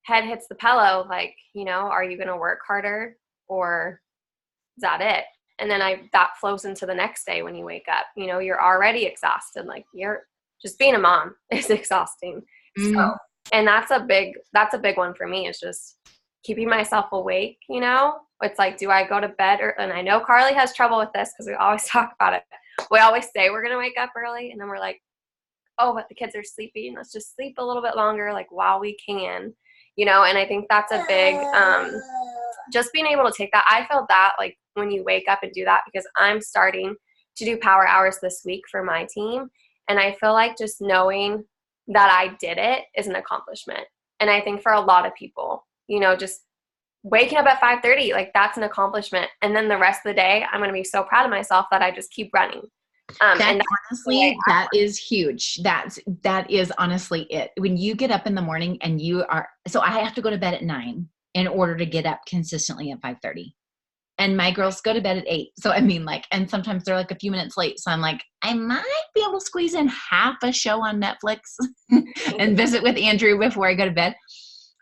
head hits the pillow, like, you know, are you going to work harder, or is that it? And then that flows into the next day when you wake up. You know, you're already exhausted. Like, you're just being a mom is exhausting. Mm-hmm. So, and that's a big one for me, is just keeping myself awake. You know, it's like, do I go to bed? And I know Carly has trouble with this because we always talk about it. We always say we're going to wake up early, and then we're like, oh, but the kids are sleeping. Let's just sleep a little bit longer, like while we can, you know. And I think that's a big, just being able to take that. I felt that like when you wake up and do that, because I'm starting to do power hours this week for my team. And I feel like just knowing that I did it is an accomplishment. And I think for a lot of people, you know, just waking up at 5:30, like that's an accomplishment. And then the rest of the day, I'm going to be so proud of myself that I just keep running. And honestly, that is huge. That is honestly it. When you get up in the morning and so I have to go to bed at 9 in order to get up consistently at 5:30. And my girls go to bed at 8. So I mean, like, and sometimes they're like a few minutes late. So I'm like, I might be able to squeeze in half a show on Netflix and visit with Andrew before I go to bed.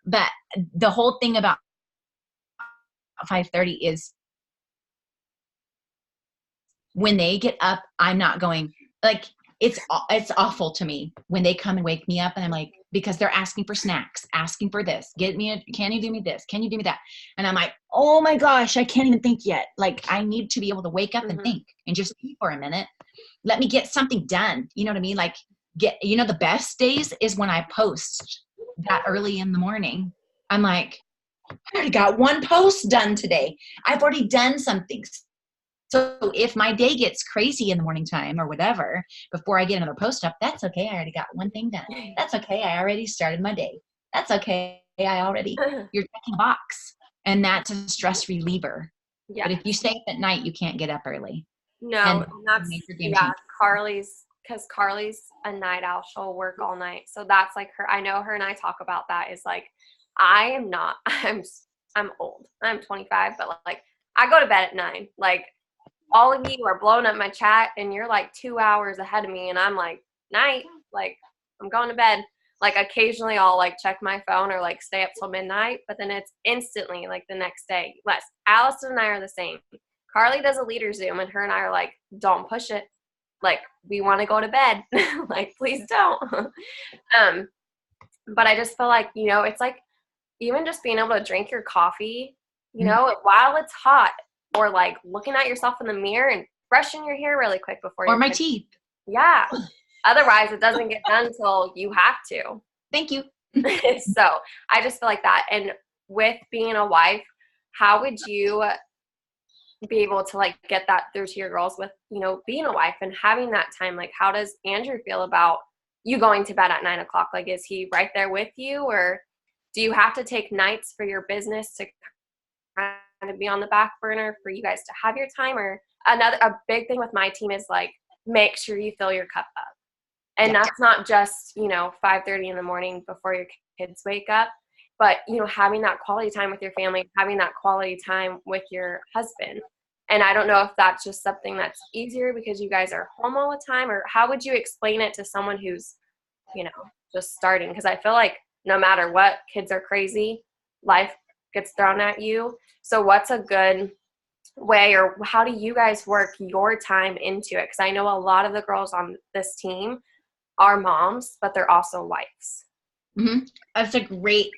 But the whole thing about 5:30 is when they get up, I'm not going, like, it's awful to me when they come and wake me up and I'm like, because they're asking for snacks, asking for this, can you do me this? Can you do me that? And I'm like, oh my gosh, I can't even think yet. Like, I need to be able to wake up and think and just be for a minute. Let me get something done. You know what I mean? Like, the best days is when I post that early in the morning. I'm like, I already got one post done today. I've already done something. So if my day gets crazy in the morning time or whatever, before I get another post up, that's okay. I already got one thing done. That's okay. I already started my day. That's okay. You're checking a box, and that's a stress reliever. Yeah. But if you stay up at night, you can't get up early. No, and that's, because Carly's a night owl. She'll work all night. So that's like her, I know her and I talk about that, is like, I'm I'm old. I'm 25, but like I go to bed at 9. Like all of you are blowing up my chat and you're like 2 hours ahead of me and I'm like, night, like I'm going to bed. Like occasionally I'll like check my phone or like stay up till midnight, but then it's instantly like the next day. Allison and I are the same. Carly does a leader Zoom and her and I are like, don't push it. Like we want to go to bed. Like please don't. But I just feel like, you know, it's like even just being able to drink your coffee, you know, while it's hot, or like looking at yourself in the mirror and brushing your hair really quick before Or my teeth. Yeah. Otherwise it doesn't get done until you have to. Thank you. So I just feel like that. And with being a wife, how would you be able to like get that through to your girls with, you know, being a wife and having that time? Like how does Andrew feel about you going to bed at 9 o'clock? Like is he right there with you, or do you have to take nights for your business to kind of be on the back burner for you guys to have your time? Or a big thing with my team is like, make sure you fill your cup up. And that's not just, you know, 5:30 in the morning before your kids wake up, but, you know, having that quality time with your family, having that quality time with your husband. And I don't know if that's just something that's easier because you guys are home all the time, or how would you explain it to someone who's, you know, just starting? Because I feel like no matter what, kids are crazy, life gets thrown at you. So what's a good way, or how do you guys work your time into it? Because I know a lot of the girls on this team are moms, but they're also wives. That's a great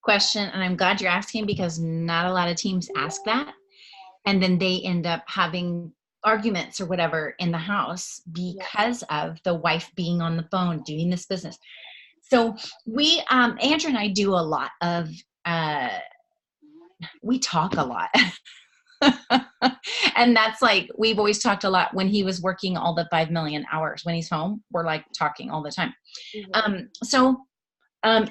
question, and I'm glad you're asking because not a lot of teams ask that, and then they end up having arguments or whatever in the house because of the wife being on the phone doing this business. So we, Andrew and I do a lot of, we talk a lot. And that's like, we've always talked a lot when he was working all the 5 million hours. When he's home, we're like talking all the time.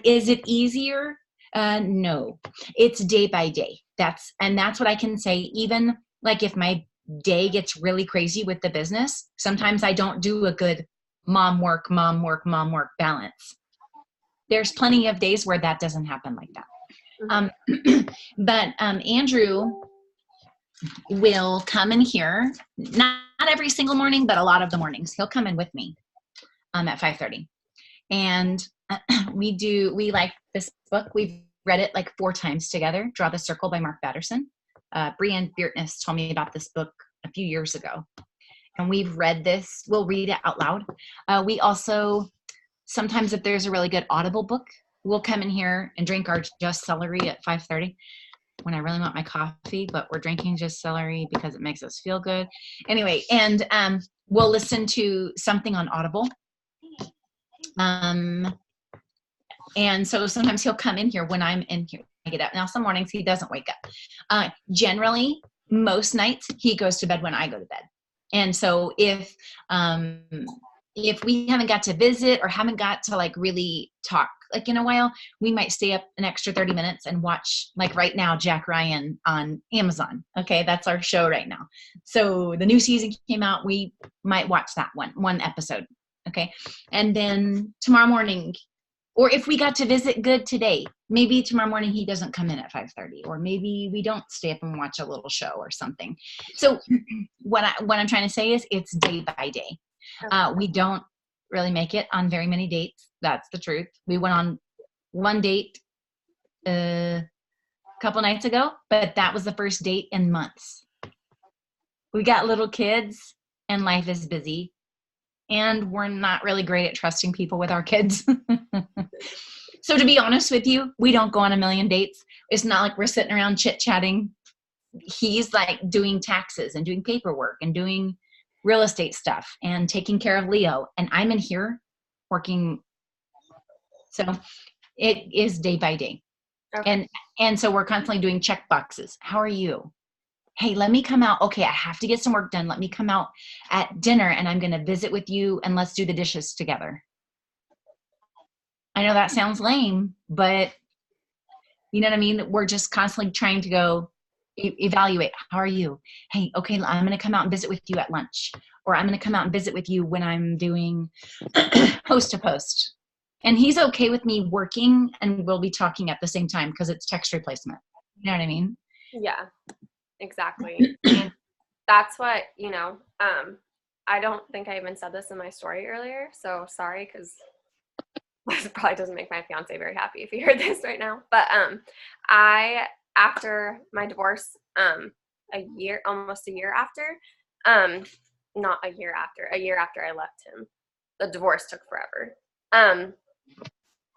Is it easier? No, it's day by day. That's what I can say. Even like if my day gets really crazy with the business, sometimes I don't do a good mom work balance. There's plenty of days where that doesn't happen like that. But Andrew will come in here, not every single morning, but a lot of the mornings. He'll come in with me at 5:30. And we like this book. We've read it like 4 times together, Draw the Circle by Mark Batterson. Brianne Beertness told me about this book a few years ago. And we've read this. We'll read it out loud. We also, sometimes if there's a really good Audible book, we'll come in here and drink our Just Celery at 5:30 when I really want my coffee, but we're drinking Just Celery because it makes us feel good. Anyway, and we'll listen to something on Audible. And so sometimes he'll come in here when I'm in here. I get up. Now, some mornings he doesn't wake up. Generally, most nights he goes to bed when I go to bed. And so if we haven't got to visit or haven't got to like really talk like in a while, we might stay up an extra 30 minutes and watch, like right now, Jack Ryan on Amazon. Okay, that's our show right now. So the new season came out. We might watch that one episode. Okay, and then tomorrow morning, or if we got to visit good today, maybe tomorrow morning he doesn't come in at 5:30, or maybe we don't stay up and watch a little show or something. So what I'm trying to say is it's day by day. We don't really make it on very many dates. That's the truth. We went on one date a couple nights ago, but that was the first date in months. We got little kids and life is busy. And we're not really great at trusting people with our kids. So to be honest with you, we don't go on a million dates. It's not like we're sitting around chit-chatting. He's like doing taxes and doing paperwork and doing real estate stuff and taking care of Leo. And I'm in here working. So it is day by day. Okay. And so we're constantly doing check boxes. How are you? Hey, let me come out. Okay, I have to get some work done. Let me come out at dinner and I'm going to visit with you and let's do the dishes together. I know that sounds lame, but you know what I mean? We're just constantly trying to go evaluate. How are you? Hey, okay, I'm going to come out and visit with you at lunch, or I'm going to come out and visit with you when I'm doing post to post. And he's okay with me working and we'll be talking at the same time because it's text replacement. You know what I mean? Yeah, exactly. And that's what, I don't think I even said this in my story earlier, so sorry, because this probably doesn't make my fiance very happy if he heard this right now. But I, after my divorce, almost a year after, not a year after I left him, the divorce took forever.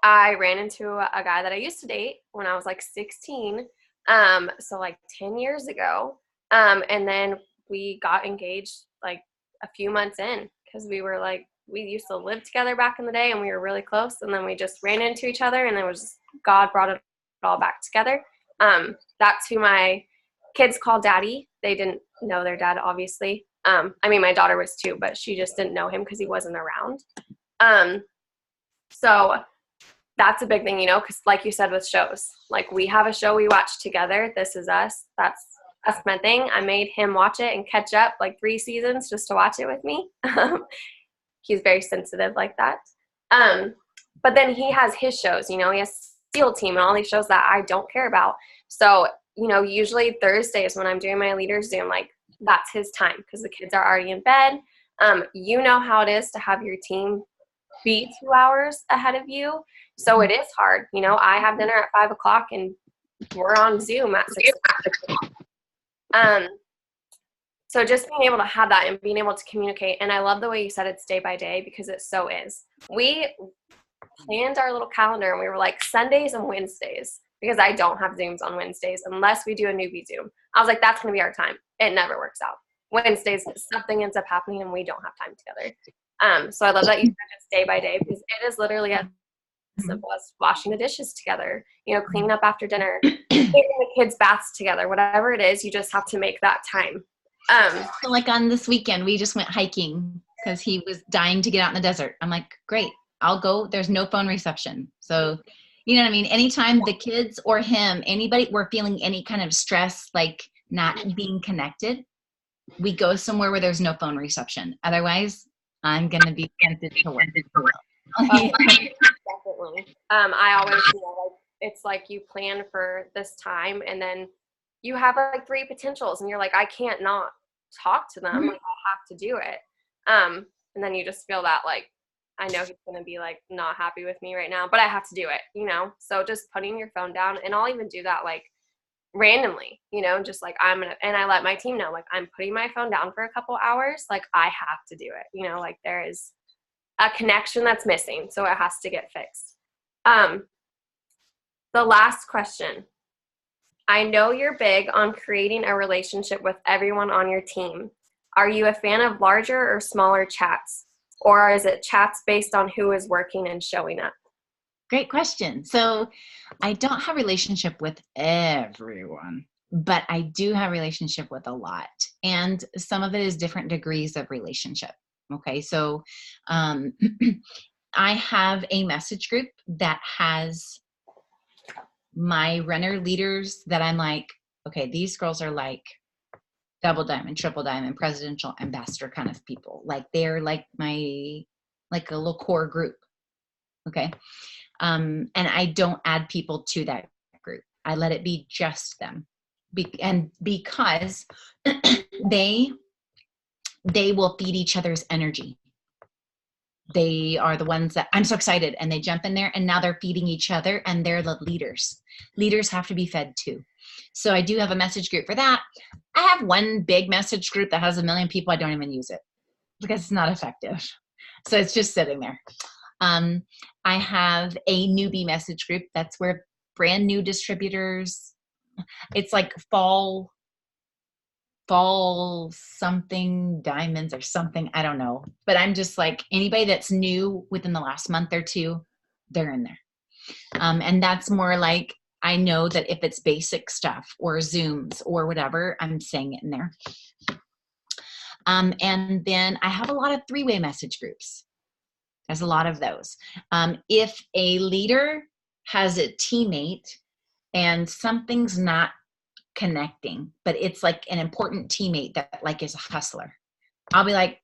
I ran into a guy that I used to date when I was like 16, so like 10 years ago, and then we got engaged like a few months in because we used to live together back in the day and we were really close, and then we just ran into each other, and it was just, God brought it all back together. That's who my kids call daddy. They didn't know their dad, obviously. I mean, my daughter was too, but she just didn't know him because he wasn't around. So that's a big thing, because like you said with shows, like we have a show we watch together. This Is Us. That's my thing. I made him watch it and catch up like 3 seasons just to watch it with me. He's very sensitive like that. But then he has his shows, he has SEAL Team and all these shows that I don't care about. So, usually Thursdays when I'm doing my leaders Zoom, like that's his time because the kids are already in bed. You know how it is to have your team be 2 hours ahead of you. So it is hard. I have dinner at 5 o'clock and we're on Zoom at 6 o'clock. So just being able to have that and being able to communicate. And I love the way you said it's day by day because it so is. We planned our little calendar and we were like Sundays and Wednesdays because I don't have Zooms on Wednesdays unless we do a newbie Zoom. I was like, that's going to be our time. It never works out. Wednesdays, something ends up happening and we don't have time together. So I love that you said it's day by day because it is literally as simple as washing the dishes together, cleaning up after dinner, taking the kids' baths together, whatever it is, you just have to make that time. So like on this weekend, we just went hiking because he was dying to get out in the desert. I'm like, great, I'll go. There's no phone reception. So, you know what I mean? Anytime the kids or him, anybody, we're feeling any kind of stress, like not being connected, we go somewhere where there's no phone reception. Otherwise, I'm going to be tempted to work. Definitely. I always, it's like you plan for this time and then you have like 3 potentials and you're like, I can't not talk to them. Like I have to do it. And then you just feel that like, I know he's going to be like not happy with me right now, but I have to do it, So just putting your phone down, and I'll even do that like randomly, just like and I let my team know, like I'm putting my phone down for a couple hours. Like I have to do it, like there is a connection that's missing. So it has to get fixed. The last question. I know you're big on creating a relationship with everyone on your team. Are you a fan of larger or smaller chats? Or is it chats based on who is working and showing up? Great question. So I don't have a relationship with everyone, but I do have a relationship with a lot. And some of it is different degrees of relationship. Okay. So I have a message group that has my runner leaders that I'm like, okay, these girls are like double diamond, triple diamond, presidential ambassador kind of people. Like they're like like a little core group. Okay. And I don't add people to that group. I let it be just them. And because they will feed each other's energy. They are the ones that I'm so excited and they jump in there and now they're feeding each other and they're the leaders. Leaders have to be fed too. So I do have a message group for that. I have one big message group that has 1 million people. I don't even use it because it's not effective. So it's just sitting there. I have a newbie message group. That's where brand new distributors, it's like fall something diamonds or something. I don't know. But I'm just like anybody that's new within the last month or 2, they're in there. And that's more like, I know that if it's basic stuff or Zooms or whatever, I'm saying it in there. And then I have a lot of 3-way message groups. There's a lot of those. If a leader has a teammate and something's not connecting, but it's like an important teammate that like is a hustler, I'll be like,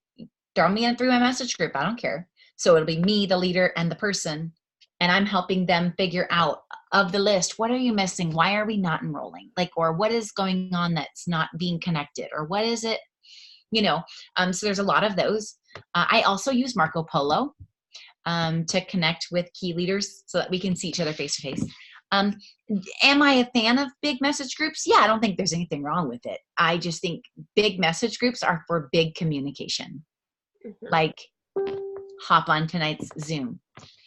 throw me in a 3-way message group. I don't care. So it'll be me, the leader, and the person And I'm helping them figure out of the list, what are you missing? Why are we not enrolling? Like, or what is going on that's not being connected? Or what is it, you know? So there's a lot of those. I also use Marco Polo to connect with key leaders so that we can see each other face to face. Am I a fan of big message groups? Yeah, I don't think there's anything wrong with it. I just think big message groups are for big communication. Like, hop on tonight's Zoom.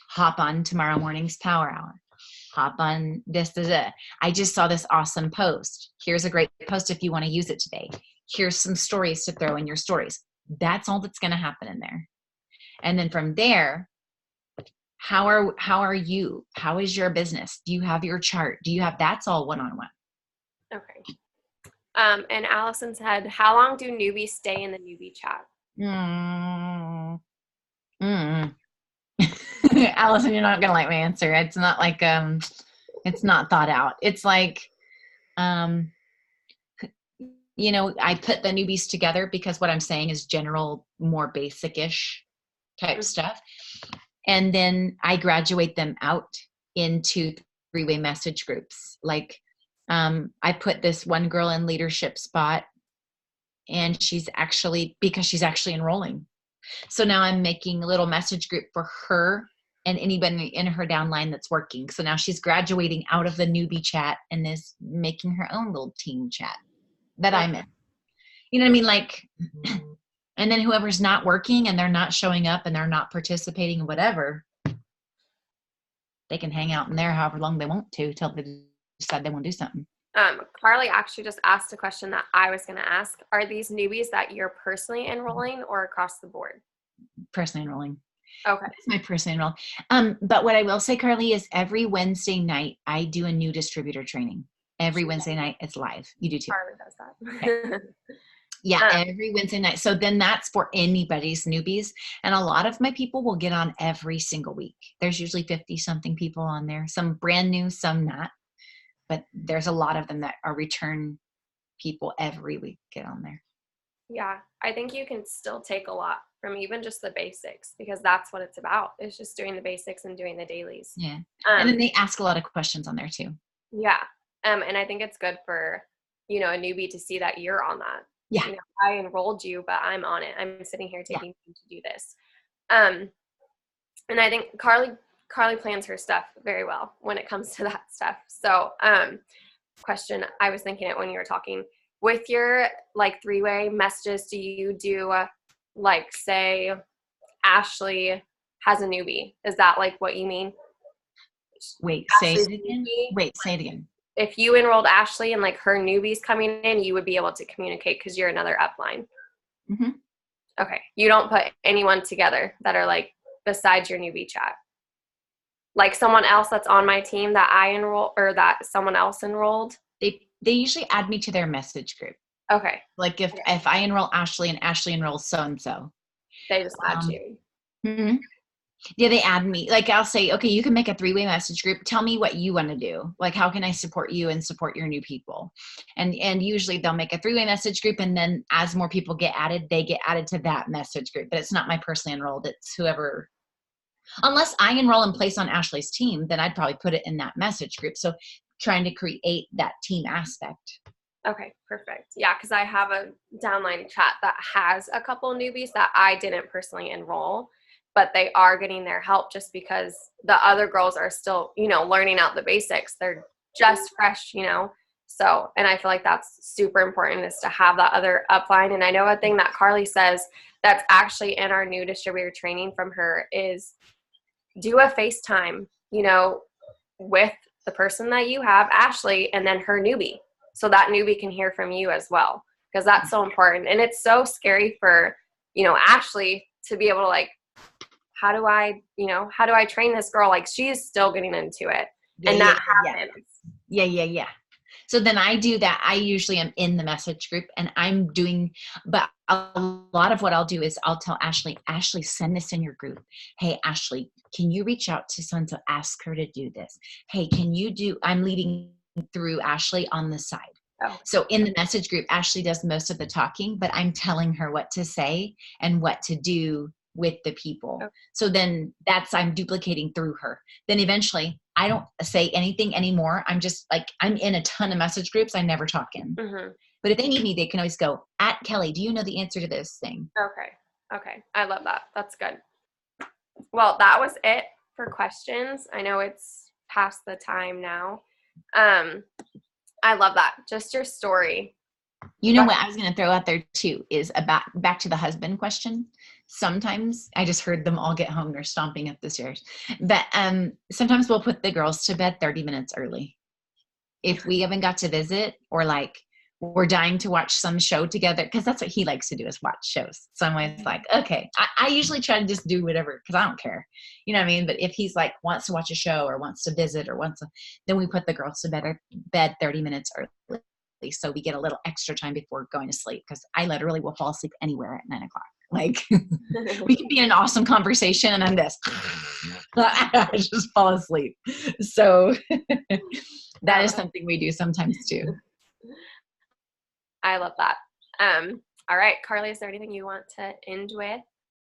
Hop on tomorrow morning's Power Hour. Hop on this. I just saw this awesome post. Here's a great post if you want to use it today. Here's some stories to throw in your stories. That's all that's going to happen in there. And then from there, how are you? How is your business? Do you have your chart? Do you have, that's all one-on-one. Okay. And Allison said, how long do newbies stay in the newbie chat? Allison, you're not going to like my answer. It's not like, it's not thought out. It's like, you know, I put the newbies together because what I'm saying is general, more basic-ish type stuff. And then I graduate them out into three-way message groups. Like, I put this one girl in leadership spot, and she's actually enrolling. So now I'm making a little message group for her and anybody in her downline that's working. So now she's graduating out of the newbie chat and is making her own little team chat that I'm in. You know what I mean? Like, and then whoever's not working and they're not showing up and they're not participating in whatever, they can hang out in there however long they want to till they decide they want to do something. Carly actually just asked a question that I was going to ask. Are these newbies that you're personally enrolling or across the board? Personally enrolling. Okay. That's my personal enroll. But what I will say, Carly, is every Wednesday night I do a new distributor training. Every Wednesday night it's live. You do too. Carly does that. Okay. Yeah, every Wednesday night. So then that's for anybody's newbies. And a lot of my people will get on every single week. There's usually 50 something people on there. Some brand new, some not. But there's a lot of them that are return people every week get on there. Yeah, I think you can still take a lot from even just the basics, because that's what it's about. It's just doing the basics and doing the dailies. Yeah. And then they ask a lot of questions on there too. Yeah. And I think it's good for, you know, a newbie to see that you're on that. Yeah. You know, I enrolled you, but I'm on it. I'm sitting here taking time to do this. And I think Carly plans her stuff very well when it comes to that stuff. So, question, I was thinking it when you were talking. With your, like, three-way messages, do you do, like, say, Ashley has a newbie? Is that, like, what you mean? Wait, say it again? Wait, say it again. If you enrolled Ashley and, like, her newbie's coming in, you would be able to communicate because you're another upline. Mm-hmm. Okay. You don't put anyone together that are, like, besides your newbie chat. Like someone else that's on my team that I enroll or that someone else enrolled? They usually add me to their message group. Okay. Like if I enroll Ashley and Ashley enrolls so-and-so. They just add you. Mm-hmm. Yeah, they add me. Like I'll say, okay, you can make a three-way message group. Tell me what you want to do. Like how can I support you and support your new people? And usually they'll make a three-way message group, and then as more people get added, they get added to that message group. But it's not my personally enrolled. It's whoever. Unless I enroll and place on Ashley's team, then I'd probably put it in that message group. So trying to create that team aspect. Okay, perfect. Yeah, because I have a downline chat that has a couple newbies that I didn't personally enroll, but they are getting their help just because the other girls are still, you know, learning out the basics. They're just fresh, you know. So, and I feel like that's super important is to have that other upline. And I know a thing that Carly says that's actually in our new distributor training from her is do a FaceTime, you know, with the person that you have, Ashley, and then her newbie. So that newbie can hear from you as well, because that's so important. And it's so scary for, you know, Ashley to be able to like, how do I train this girl? Like she's still getting into it. And that happens. Yeah. So then I do that. I usually am in the message group and I'm doing, but a lot of what I'll do is I'll tell Ashley, send this in your group. Hey, Ashley, can you reach out to someone to ask her to do this? Hey, I'm leading through Ashley on the side. Oh. So in the message group, Ashley does most of the talking, but I'm telling her what to say and what to do with the people. Okay. So then I'm duplicating through her. Then eventually I don't say anything anymore. I'm just like, I'm in a ton of message groups I never talk in. Mm-hmm. But if they need me, they can always go, @Kellie, do you know the answer to this thing? Okay. I love that. That's good. Well, that was it for questions. I know it's past the time now. I love that. Just your story. You know what I was going to throw out there too is about back to the husband question. Sometimes I just heard them all get home. They're stomping up the stairs. But sometimes we'll put the girls to bed 30 minutes early. If we haven't got to visit, or like we're dying to watch some show together, because that's what he likes to do, is watch shows. So I'm always like, okay, I usually try to just do whatever, because I don't care. You know what I mean? But if he's like wants to watch a show or wants to visit or then we put the girls to bed 30 minutes early. So we get a little extra time before going to sleep, because I literally will fall asleep anywhere at 9 o'clock. Like we can be in an awesome conversation and I'm this. I just fall asleep. So that is something we do sometimes too. I love that. All right, Carly, is there anything you want to end with?